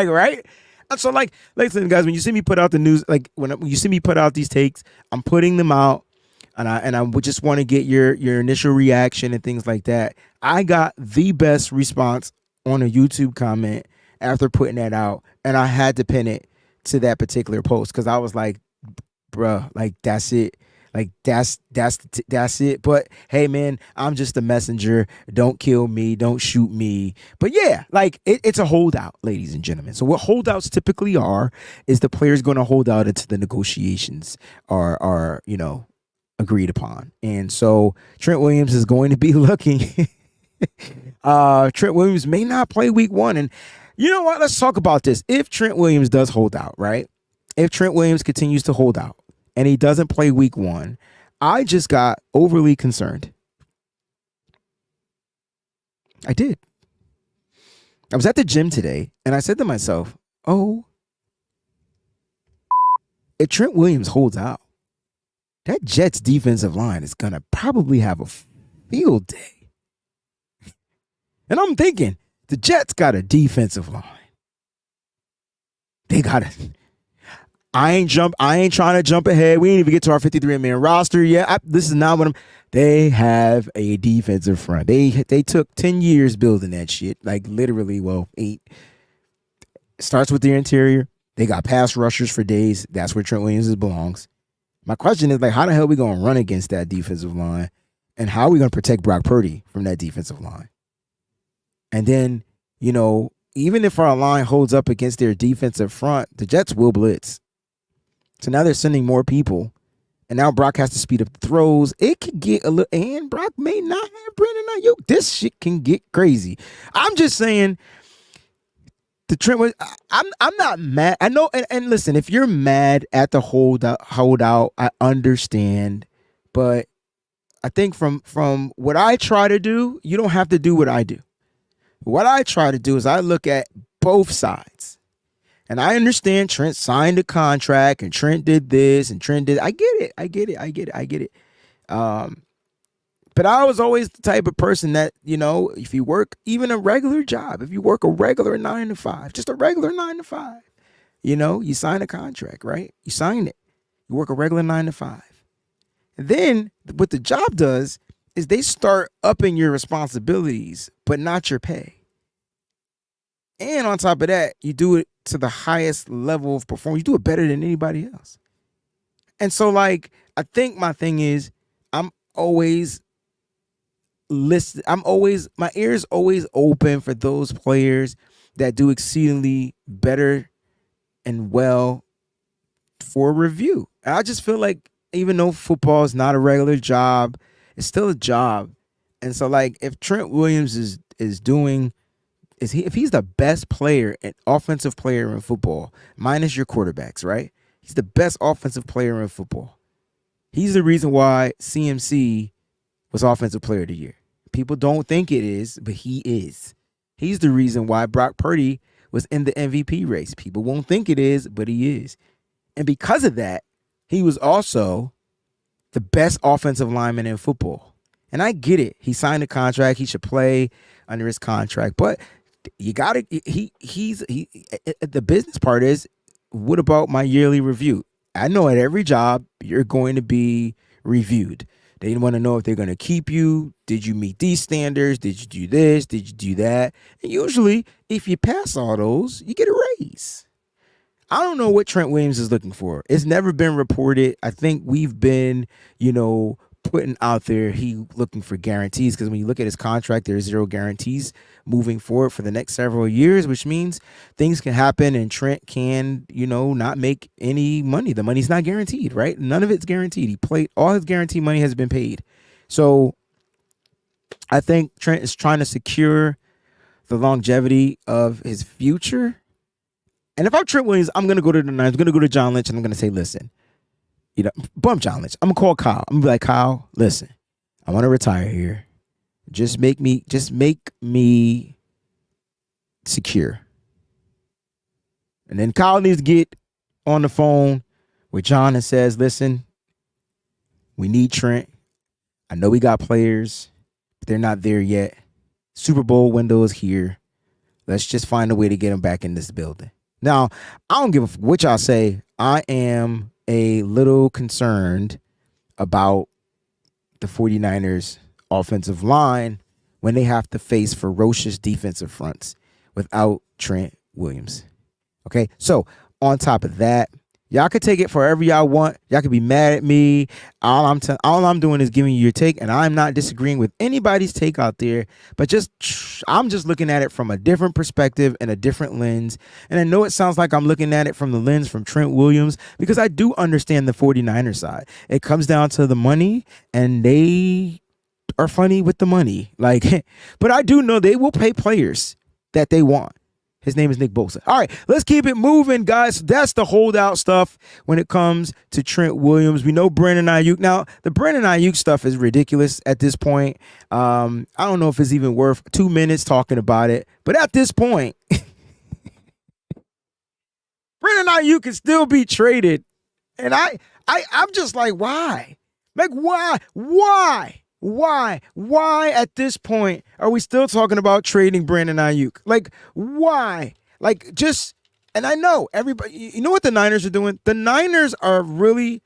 right? And so listen, guys, when you see me put out the news, like when you see me put out these takes, I'm putting them out and I would just want to get your initial reaction and things like that. I got the best response on a YouTube comment after putting that out, and I had to pin it to that particular post because I was like, bruh, like that's it. Like that's it. But hey, man, I'm just a messenger. Don't kill me. Don't shoot me. But yeah, like it's a holdout, ladies and gentlemen. So what holdouts typically are is the player's going to hold out until the negotiations are agreed upon. And so Trent Williams is going to be looking. Trent Williams may not play week 1. And you know what? Let's talk about this. If Trent Williams does hold out, right? If Trent Williams continues to hold out, and he doesn't play week 1, I just got overly concerned. I did. I was at the gym today and I said to myself, oh, if Trent Williams holds out, that Jets defensive line is going to probably have a field day. And I'm thinking, the Jets got a defensive line. They got it. I ain't trying to jump ahead. We ain't even get to our 53-man roster yet. This is not what I'm. They have a defensive front. They took 10 years building that shit. Like literally, 8. Starts with their interior. They got pass rushers for days. That's where Trent Williams belongs. My question is, like, how the hell are we going to run against that defensive line? And how are we going to protect Brock Purdy from that defensive line? And then, even if our line holds up against their defensive front, the Jets will blitz. So now they're sending more people. And now Brock has to speed up the throws. It could get a little, and Brock may not have Brandon Ayuk. This shit can get crazy. I'm just saying, the Trent was. I'm not mad. I know, and listen, if you're mad at the holdout, I understand. But I think from what I try to do, you don't have to do what I do. What I try to do is I look at both sides. And I understand Trent signed a contract and Trent did this and Trent did. I get it. But I was always the type of person that, if you work even a regular job, if you work a regular 9 to 5, just a regular 9 to 5, you sign a contract, right? You sign it. You work a regular 9 to 5. And then what the job does is they start upping your responsibilities, but not your pay. And on top of that, you do it to the highest level of performance. You do it better than anybody else. And so, I think my thing is I'm always listening. My ear's always open for those players that do exceedingly better and well for review. And I just feel like even though football is not a regular job, it's still a job. And so, if Trent Williams is doing... if he's the best player and offensive player in football, minus your quarterbacks, right? He's the best offensive player in football. He's the reason why CMC was offensive player of the year. People don't think it is, but he is. He's the reason why Brock Purdy was in the MVP race. People won't think it is, but he is. And because of that, he was also the best offensive lineman in football. And I get it. He signed a contract. He should play under his contract. But you got to, the business part is, what about my yearly review? I know at every job, you're going to be reviewed. They want to know if they're going to keep you. Did you meet these standards? Did you do this? Did you do that? And usually, if you pass all those, you get a raise. I don't know what Trent Williams is looking for. It's never been reported. I think we've been, putting out there he looking for guarantees, because when you look at his contract, there's 0 guarantees moving forward for the next several years, which means things can happen and Trent can, not make any money. The money's not guaranteed, right? None of it's guaranteed. He played, all his guaranteed money has been paid. So I think Trent is trying to secure the longevity of his future. And if I'm Trent Williams, I'm going to go to the Niners. I'm going to go to John Lynch and I'm going to say, listen, bump John Lynch. I'm going to call Kyle. I'm going to be like, Kyle, listen, I want to retire here. Just make me secure. And then Kyle needs to get on the phone with John and says, listen, we need Trent. I know we got players, but they're not there yet. Super Bowl window is here. Let's just find a way to get him back in this building. Now, I don't give a what y'all say. I am a little concerned about the 49ers offensive line when they have to face ferocious defensive fronts without Trent Williams. Okay, so on top of that, y'all can take it forever y'all want. Y'all can be mad at me. All I'm doing is giving you your take, and I'm not disagreeing with anybody's take out there, but I'm just looking at it from a different perspective and a different lens. And I know it sounds like I'm looking at it from the lens from Trent Williams, because I do understand the 49ers side. It comes down to the money, and they are funny with the money. But I do know they will pay players that they want. His name is Nick Bosa. All right, let's keep it moving, guys. That's the holdout stuff when it comes to Trent Williams. We know Brandon Ayuk. Now, the Brandon Ayuk stuff is ridiculous at this point. I don't know if it's even worth 2 minutes talking about it, but at this point, Brandon Ayuk can still be traded. And I'm just like, why? Like, why? Why at this point are we still talking about trading Brandon Ayuk? Like, why? Like, just, and I know everybody, you know what the Niners are doing? The Niners are really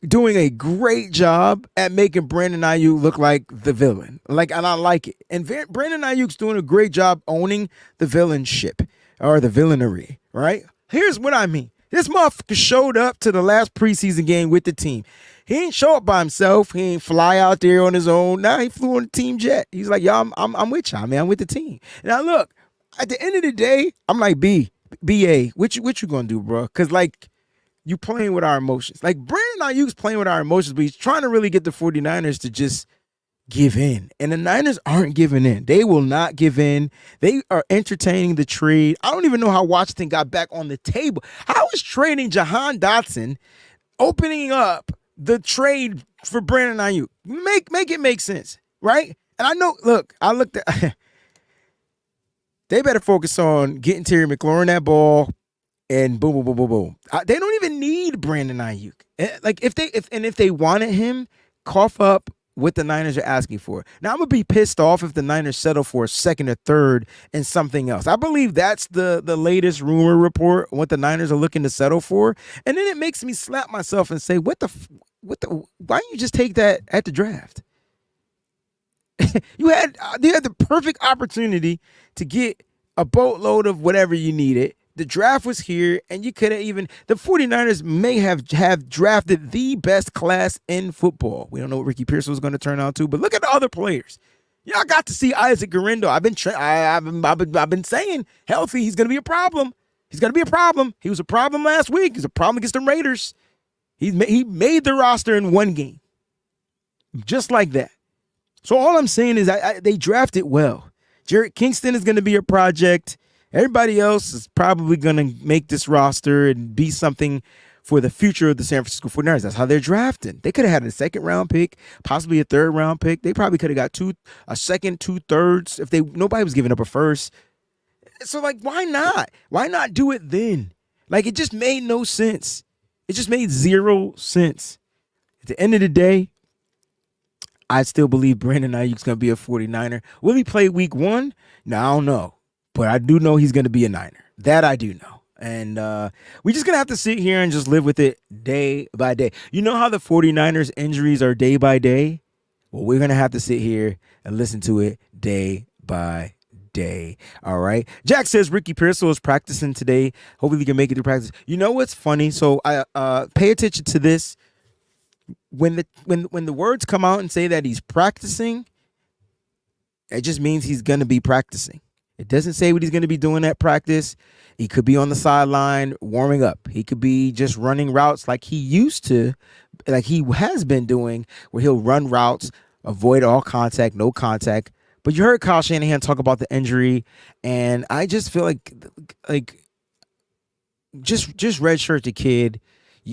doing a great job at making Brandon Ayuk look like the villain. Like, and I like it. And Brandon Ayuk's doing a great job owning the villainship or the villainy, right? Here's what I mean. This motherfucker showed up to the last preseason game with the team. He ain't show up by himself. He ain't fly out there on his own. Now he flew on the team jet. He's like, y'all, I'm with y'all, man. I'm with the team. Now look, at the end of the day, I'm like, BA, what you gonna do, bro? Cause like, you playing with our emotions. Like Brandon Ayuk's playing with our emotions, but he's trying to really get the 49ers to just give in. And the Niners aren't giving in. They will not give in. They are entertaining the trade. I don't even know how Washington got back on the table. How is trading Jahan Dotson opening up the trade for Brandon Ayuk? Make it make sense, right? And I know, look, I looked at they better focus on getting Terry McLaurin that ball and boom, boom, boom, boom, boom. They don't even need Brandon Ayuk. Like if they wanted him, cough up what the Niners are asking for. Now, I'm going to be pissed off if the Niners settle for a second or third and something else. I believe that's the latest rumor report, what the Niners are looking to settle for. And then it makes me slap myself and say, why don't you just take that at the draft? You had the perfect opportunity to get a boatload of whatever you needed. The draft was here, and you could have even – the 49ers may have drafted the best class in football. We don't know what Ricky Pearsall was going to turn out to, but look at the other players. Y'all got to see Isaac Guerrero. I've been saying healthy, he's going to be a problem. He's going to be a problem. He was a problem last week. He's a problem against the Raiders. He made the roster in one game. Just like that. So all I'm saying is they drafted well. Jarrett Kingston is going to be a project. Everybody else is probably going to make this roster and be something for the future of the San Francisco 49ers. That's how they're drafting. They could have had a second-round pick, possibly a third-round pick. They probably could have got a second, 2/3 if nobody was giving up a first. So, like, why not? Why not do it then? Like, it just made no sense. It just made zero sense. At the end of the day, I still believe Brandon Ayuk's going to be a 49er. Will he play week 1? No, I don't know. But I do know he's going to be a Niner. That I do know. And we're just going to have to sit here and just live with it day by day. You know how the 49ers injuries are day by day? Well, we're going to have to sit here and listen to it day by day. All right. Jack says Ricky Pearsall is practicing today. Hopefully he can make it to practice. You know what's funny? So I pay attention to this. When the words come out and say that he's practicing, it just means he's going to be practicing. It doesn't say what he's going to be doing at practice. He could be on the sideline warming up. He could be just running routes like he used to, like he has been doing, where he'll run routes, avoid all contact, no contact. But you heard Kyle Shanahan talk about the injury, and I just feel like just redshirt the kid.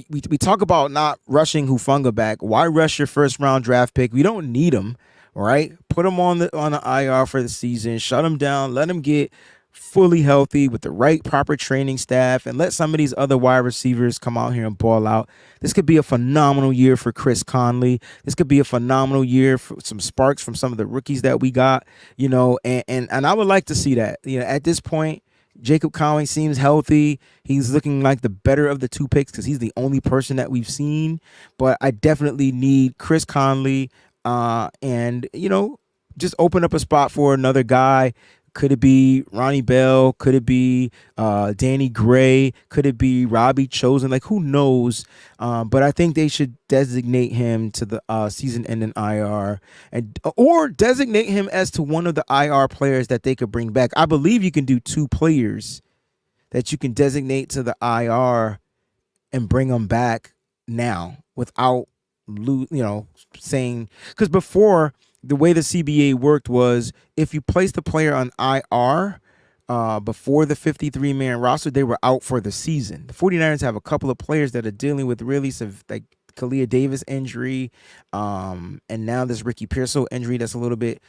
We talk about not rushing Hufanga back. Why rush your first round draft pick? We don't need him. All right, put him on the IR for the season. Shut him down. Let him get fully healthy with the right proper training staff, and let some of these other wide receivers come out here and ball out. This could be a phenomenal year for Chris Conley. This could be a phenomenal year for some sparks from some of the rookies that we got. You know, and I would like to see that. You know, at this point, Jacob Conway seems healthy. He's looking like the better of the two picks because he's the only person that we've seen. But I definitely need Chris Conley. And, you know, just open up a spot for another guy. Could it be Ronnie Bell? Could it be Danny Gray? Could it be Robbie Chosen? Like, who knows? But I think they should designate him to the season-ending IR, or designate him as to one of the IR players that they could bring back. I believe you can do 2 players that you can designate to the IR and bring them back now without saying, because before, the way the CBA worked was if you place the player on IR, before the 53-man roster, they were out for the season. The 49ers have a couple of players that are dealing with really like Kalia Davis injury, and now this Ricky Pearsall injury that's a little bit,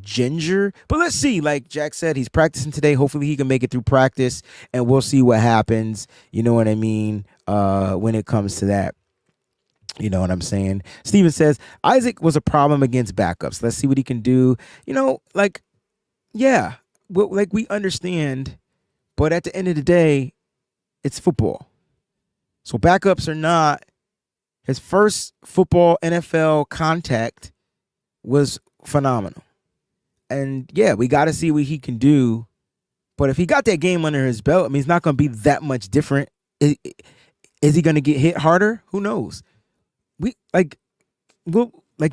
ginger. But let's see. Like Jack said, he's practicing today. Hopefully he can make it through practice, and we'll see what happens. You know what I mean? When it comes to that. You know what I'm saying? Steven says, Isaac was a problem against backups. Let's see what he can do. Yeah. Well, we understand, but at the end of the day, it's football. So backups are not. His first football NFL contact was phenomenal. And yeah, we got to see what he can do. But if he got that game under his belt, I mean, it's not going to be that much different. Is he going to get hit harder? Who knows? Like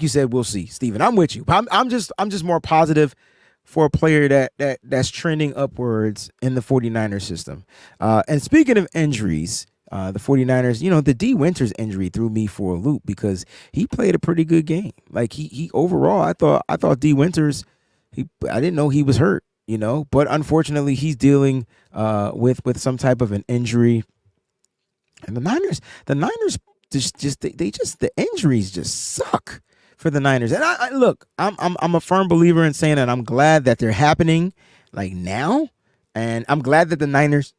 you said, we'll see, Steven. I'm with you. I'm just more positive for a player that's trending upwards in the 49ers system. And speaking of injuries, the 49ers, the D Winters injury threw me for a loop because he played a pretty good game. Like he overall, I thought D Winters, I didn't know he was hurt, but unfortunately he's dealing with some type of an injury. And the Niners the injuries just suck for the Niners. And I look, I'm a firm believer in saying that I'm glad that they're happening like now, and I'm glad that the Niners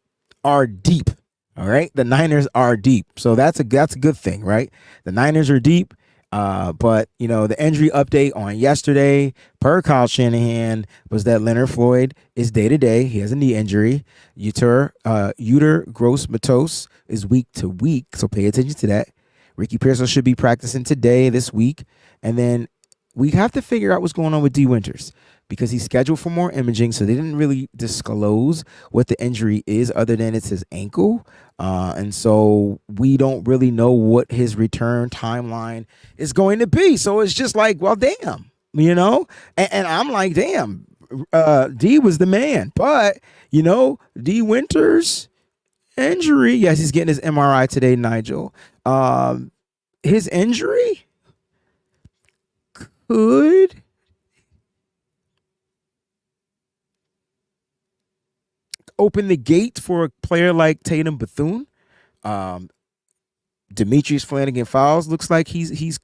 are deep. All right, the Niners are deep, so that's a good thing, right? The Niners are deep, but the injury update on yesterday, per Kyle Shanahan, was that Leonard Floyd is day to day. He has a knee injury. Uter gross matos is week to week, so pay attention to that. Ricky Pearsall should be practicing this week, and then we have to figure out what's going on with D Winters because he's scheduled for more imaging, so they didn't really disclose what the injury is other than it's his ankle. And so we don't really know what his return timeline is going to be. So it's just like, well, damn, and I'm like, damn, D was the man. But, D Winters injury, yes, he's getting his MRI today, Nigel. His injury could open the gate for a player like Tatum Bethune. Demetrius Flanagan-Fowles looks like he's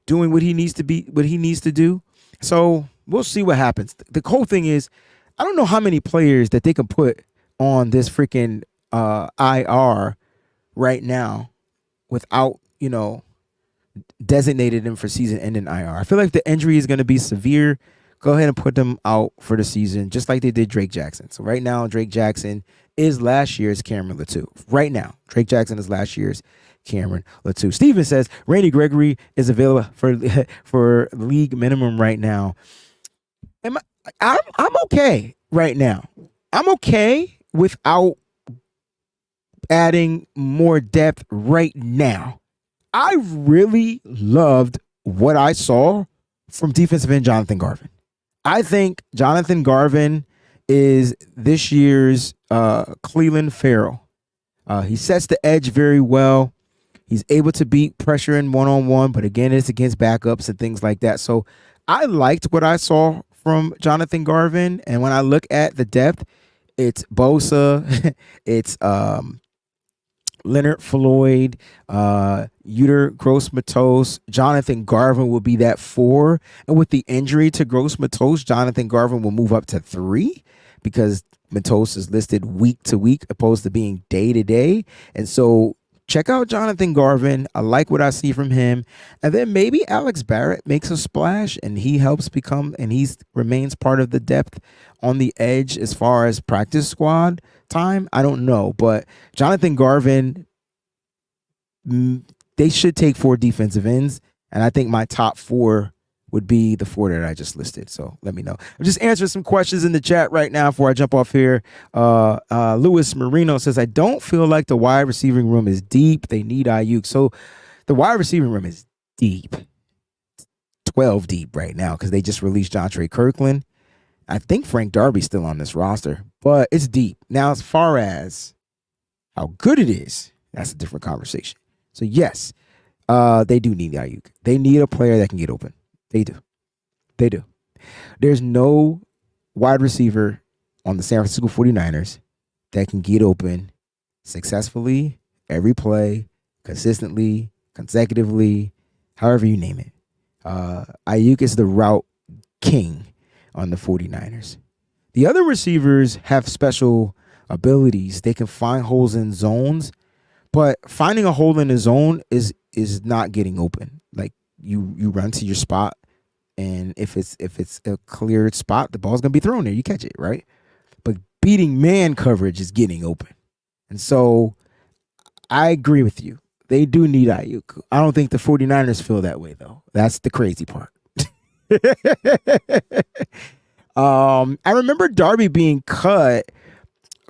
doing what he needs to do. So we'll see what happens. The whole thing is, I don't know how many players that they can put on this freaking IR right now without, designated them for season-ending IR. I feel like the injury is going to be severe. Go ahead and put them out for the season, just like they did Drake Jackson. So right now, Drake Jackson is last year's Cameron Latou. Right now, Drake Jackson is last year's Cameron Latou. Steven says Randy Gregory is available for league minimum right now. I'm okay right now. I'm okay without adding more depth right now. I really loved what I saw from defensive end Jonathan Garvin. I think Jonathan Garvin is this year's Cleveland Farrell. He sets the edge very well. He's able to beat pressure in one-on-one, but again, it's against backups and things like that. So I liked what I saw from Jonathan Garvin. And when I look at the depth, it's Bosa, it's Leonard Floyd, Uter Gross-Matos. Jonathan Garvin will be that 4. And with the injury to Gross-Matos, Jonathan Garvin will move up to 3 because Matos is listed week to week opposed to being day to day. And so check out Jonathan Garvin. I like what I see from him. And then maybe Alex Barrett makes a splash and he remains part of the depth on the edge as far as practice squad time. I don't know, but Jonathan Garvin, they should take 4 defensive ends. And I think my top 4 would be the 4 that I just listed. So let me know. I'm just answering some questions in the chat right now before I jump off here. Louis Marino says, I don't feel like the wide receiving room is deep. They need Ayuk. So the wide receiving room is deep. 12 deep right now because they just released Jontre Kirkland. I think Frank Darby's still on this roster, but it's deep. Now, as far as how good it is, that's a different conversation. So yes, they do need Ayuk. They need a player that can get open. They do. There's no wide receiver on the San Francisco 49ers that can get open successfully every play, consistently, consecutively, however you name it. Ayuk is the route king on the 49ers. The other receivers have special abilities. They can find holes in zones, but finding a hole in a zone is not getting open. Like you run to your spot, and if it's a cleared spot, the ball's gonna be thrown there. You catch it, right? But beating man coverage is getting open. And so I agree with you. They do need Ayuk. I don't think the 49ers feel that way, though. That's the crazy part. I remember Darby being cut,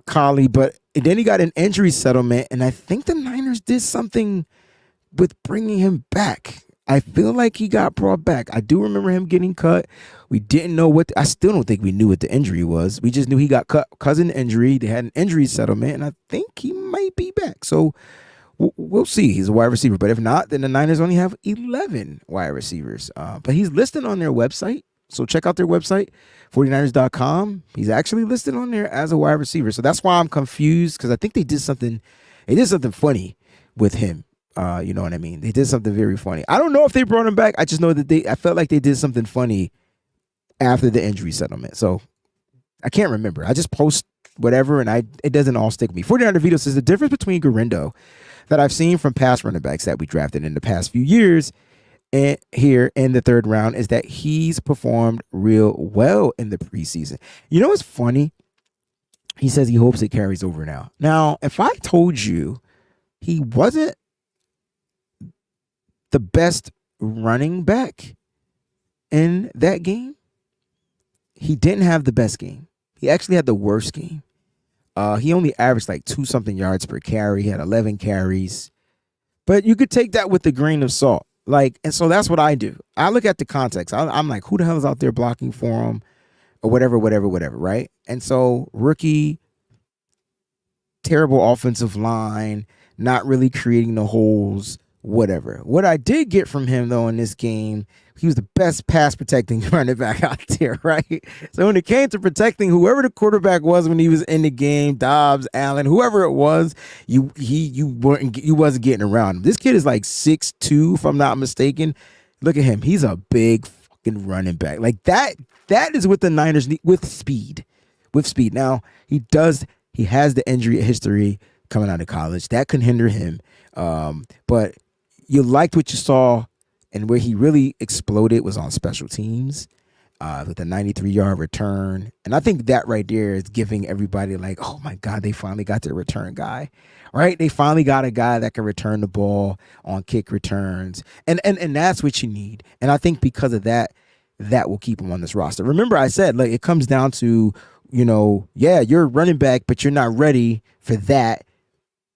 Collie, but then he got an injury settlement, and I think the Niners did something with bringing him back. I feel like he got brought back. I do remember him getting cut. We didn't know I still don't think we knew what the injury was. We just knew he got cut because of an injury. They had an injury settlement, and I think he might be back. So we'll see. He's a wide receiver. But if not, then the Niners only have 11 wide receivers. But he's listed on their website. So check out their website, 49ers.com. He's actually listed on there as a wide receiver. So that's why I'm confused, because I think they did something funny with him. You know what I mean? They did something very funny. I don't know if they brought him back. I just know that I felt like they did something funny after the injury settlement. So I can't remember. I just post whatever, and it doesn't all stick with me. 49er Vito says the difference between Garindo that I've seen from past running backs that we drafted in the past few years and here in the third round is that he's performed real well in the preseason. You know what's funny? He says he hopes it carries over now. Now, if I told you he wasn't the best running back in that game, he didn't have the best game. He actually had the worst game. He only averaged like 2-something yards per carry. He had 11 carries. But you could take that with a grain of salt. And so that's what I do. I look at the context. I'm like, who the hell is out there blocking for him? Or whatever, right? And so rookie, terrible offensive line, not really creating the holes, whatever. What I did get from him, though, in this game, he was the best pass protecting running back out there, right? So when it came to protecting whoever the quarterback was when he was in the game, Dobbs, Allen, whoever it was, you wasn't getting around him. This kid is like 6'2", if I'm not mistaken. Look at him. He's a big fucking running back. Like that is what the Niners need with speed. Now, he has the injury history coming out of college. That can hinder him. But you liked what you saw, and where he really exploded was on special teams with a 93-yard return. And I think that right there is giving everybody like, oh, my God, they finally got their return guy, right? They finally got a guy that can return the ball on kick returns. And that's what you need. And I think because of that, that will keep him on this roster. Remember, I said, it comes down to, you're a running back, but you're not ready for that.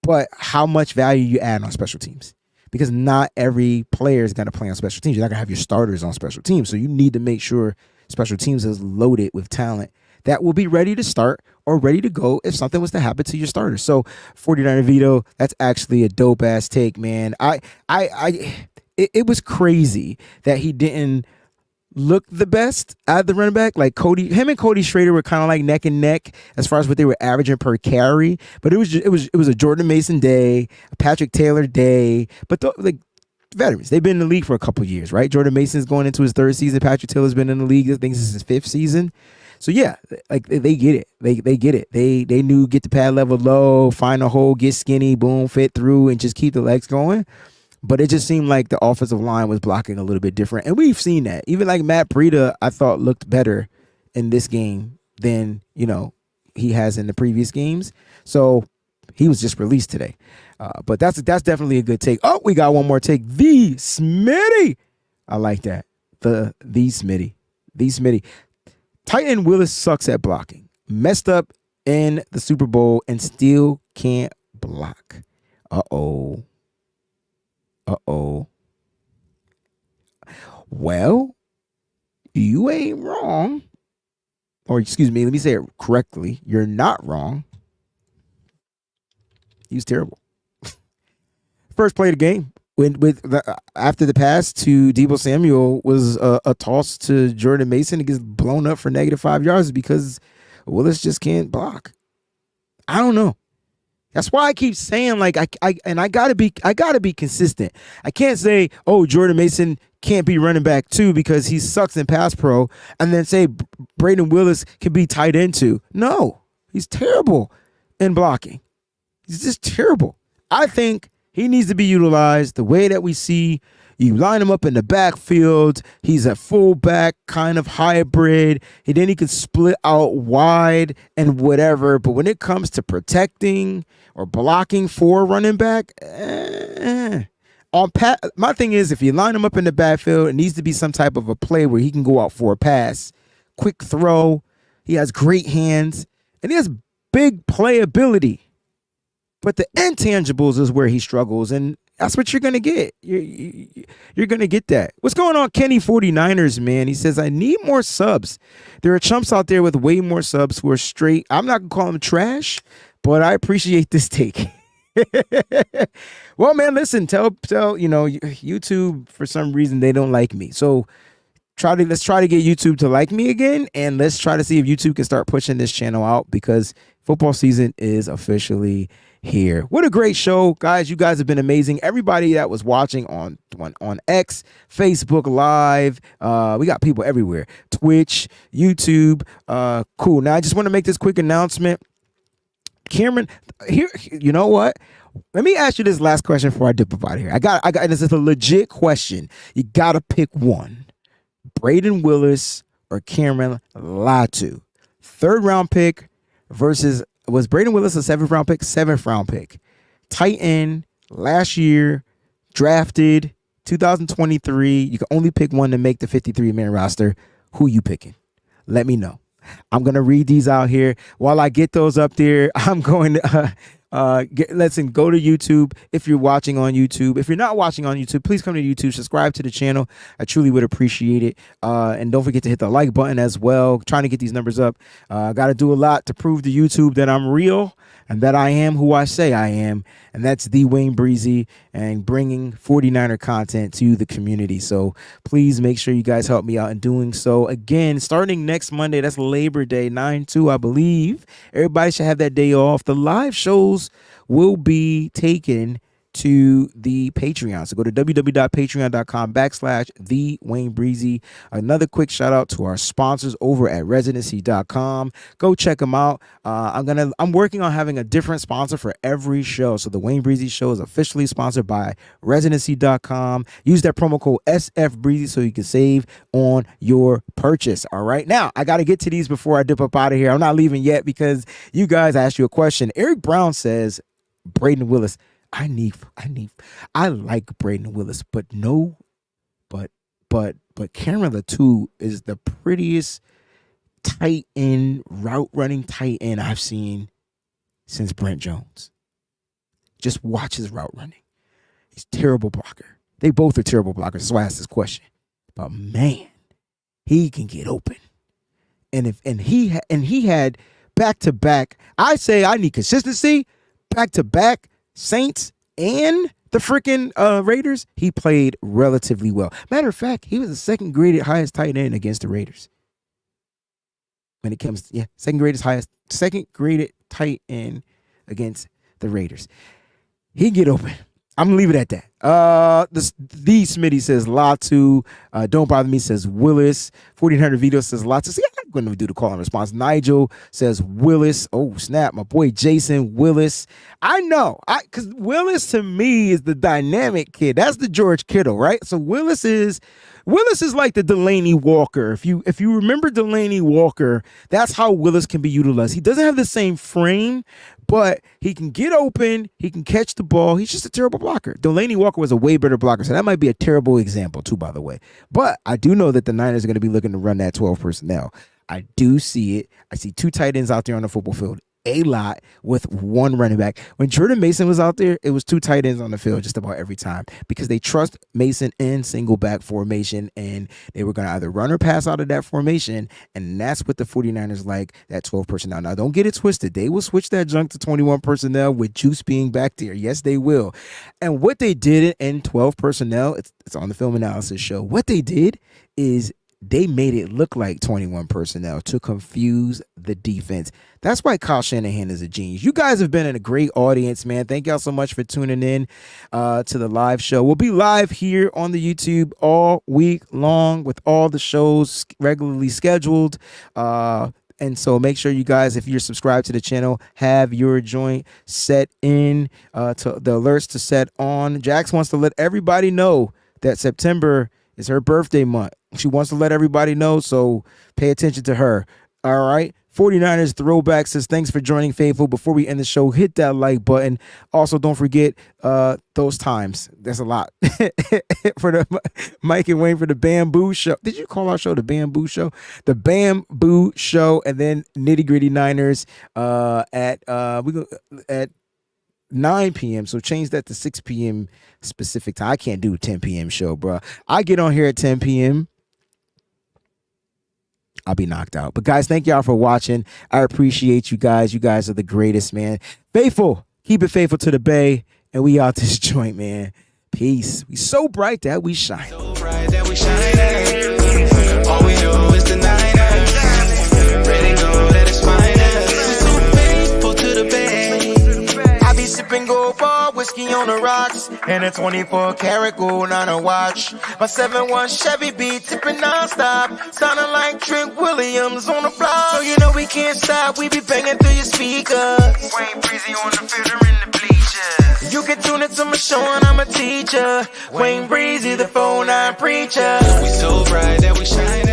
But how much value you add on special teams? Because not every player is going to play on special teams. You're not going to have your starters on special teams. So you need to make sure special teams is loaded with talent that will be ready to start or ready to go if something was to happen to your starters. So 49er Vito, that's actually a dope ass take, man. It was crazy that he didn't look the best at the running back. Like him and Cody Schrader were kind of like neck and neck as far as what they were averaging per carry. But it was a Jordan Mason day, a Patrick Taylor day. But veterans, they've been in the league for a couple years, right? Jordan Mason's going into his third season. Patrick Taylor's been in the league. I think this is his fifth season. So yeah, they get it. They get it. They knew get the pad level low, find a hole, get skinny, boom, fit through, and just keep the legs going. But it just seemed like the offensive line was blocking a little bit different. And we've seen that. Even like Matt Breida, I thought looked better in this game than, he has in the previous games. So he was just released today. But that's definitely a good take. Oh, we got one more take. The Smitty. I like that. The Smitty. The Smitty. Tight end Willis sucks at blocking. Messed up in the Super Bowl and still can't block. Uh-oh. Well, you ain't wrong. Or excuse me, let me say it correctly. You're not wrong. He was terrible. First play of the game after the pass to Deebo Samuel was a toss to Jordan Mason. It gets blown up for -5 yards because Willis just can't block. I don't know. That's why I keep saying like I gotta be consistent. I can't say, oh, Jordan Mason can't be running back too because he sucks in pass pro, and then say Braden Willis can be tight end too. No, he's terrible in blocking. He's just terrible. I think he needs to be utilized the way that we see. You line him up in the backfield. He's a fullback kind of hybrid. Then he can split out wide and whatever. But when it comes to protecting or blocking for a running back, my thing is, if you line him up in the backfield, it needs to be some type of a play where he can go out for a pass, quick throw. He has great hands, and he has big playability. But the intangibles is where he struggles, and that's what you're going to get. You're going to get that. What's going on, Kenny 49ers, man? He says, I need more subs. There are chumps out there with way more subs who are straight. I'm not going to call them trash, but I appreciate this take. Well, man, listen, tell YouTube, for some reason, they don't like me. So let's try to get YouTube to like me again, and let's try to see if YouTube can start pushing this channel out, because football season is officially here. What a great show, guys. You guys have been amazing. Everybody that was watching on X, Facebook Live, we got people everywhere. Twitch, YouTube. Cool. Now I just want to make this quick announcement. Cameron, here, you know what? Let me ask you this last question before I dip up out of here. I got this is a legit question. You gotta pick one. Braden Willis or Cameron Latu. 3rd round pick versus, was Braden Willis a 7th round pick? 7th round pick. Tight end, last year, drafted 2023. You can only pick one to make the 53-man roster. Who you picking? Let me know. I'm going to read these out here. While I get those up there, I'm going to go to YouTube if you're watching on YouTube. If you're not watching on YouTube, please come to YouTube, subscribe to the channel. I truly would appreciate it. And don't forget to hit the like button as well. Trying to get these numbers up. Got to do a lot to prove to YouTube that I'm real and that I am who I say I am. And that's the Wayne Breezy, and bringing 49er content to the community. So please make sure you guys help me out in doing so. Again, starting next Monday, that's Labor Day, 9/2, I believe. Everybody should have that day off. The live shows will be taken to the Patreon. So go to www.patreon.com/the Wayne Breezy. Another quick shout out to our sponsors over at residency.com. Go check them out. I'm working on having a different sponsor for every show. So the Wayne Breezy show is officially sponsored by residency.com. Use that promo code SFBreezy so you can save on your purchase. All right. Now I got to get to these before I dip up out of here. I'm not leaving yet because you guys asked you a question. Eric Brown says, Braden Willis, I like Braden Willis, but Cameron Latu is the prettiest tight end, route running tight end I've seen since Brent Jones. Just watch his route running. He's a terrible blocker. They both are terrible blockers. That's why I asked this question. But man, he can get open. And he had back to back. I say I need consistency. Back to back. Saints and the freaking Raiders, he played relatively well. Matter of fact, he was the second graded highest tight end against the Raiders. When it comes, second graded tight end against the Raiders. He get open. I'm gonna leave it at that. The Smitty says Latu. Don't bother me says Willis. 1400 Vito says Latu. See, I'm not going to do the call and response. Nigel says Willis. Oh snap! My boy Jason Willis. I know, because Willis to me is the dynamic kid. That's the George Kittle, right? So Willis is like the Delaney Walker. If you remember Delaney Walker, that's how Willis can be utilized. He doesn't have the same frame, but he can get open. He can catch the ball. He's just a terrible blocker. Delaney Walker was a way better blocker, so that might be a terrible example too, by the way. But I do know that the Niners are going to be looking to run that 12 personnel. I do see it. I see 2 tight ends out there on the football field a lot with 1 running back. When Jordan Mason was out there, it was 2 tight ends on the field just about every time because they trust Mason in single back formation, and they were going to either run or pass out of that formation, and that's what the 49ers like, that 12 personnel. Now, don't get it twisted. They will switch that junk to 21 personnel with Juice being back there. Yes, they will. And what they did in 12 personnel, it's on the film analysis show. What they did is they made it look like 21 personnel to confuse the defense. That's why Kyle Shanahan is a genius. You guys have been in a great audience, man. Thank y'all so much for tuning in to the live show. We'll be live here on the YouTube all week long with all the shows regularly scheduled. And so make sure you guys, if you're subscribed to the channel, have your joint set in to the alerts to set on. Jax wants to let everybody know that September is her birthday month. She wants to let everybody know, so pay attention to her. All right. 49ers Throwback says, thanks for joining, Faithful. Before we end the show, hit that like button. Also, don't forget those times. That's a lot. For the Mike and Wayne for the Bamboo Show. Did you call our show the Bamboo Show? The Bamboo Show, and then Nitty Gritty Niners at 9 p.m. So change that to 6 p.m. specific time. I can't do a 10 p.m. show, bro. I get on here at 10 p.m. I'll be knocked out. But guys, thank y'all for watching. I appreciate you guys. You guys are the greatest, man. Faithful. Keep it faithful to the Bay. And we out this joint, man. Peace. We so bright that we shine. So bright that we shine. All we know is the Niners. Ready to go, that is finest. So faithful to the Bay. I be sipping gold bar whiskey on the rocks, and a 24 karat gold on a watch. My 7-1 Chevy be tipping non-stop, sounding like Trent Williams on the block. So you know we can't stop, we be banging through your speakers. Wayne Breezy on the field or in the bleachers. You can tune into my show and I'm a teacher. Wayne Breezy, the 49 preacher. We so bright that we shine.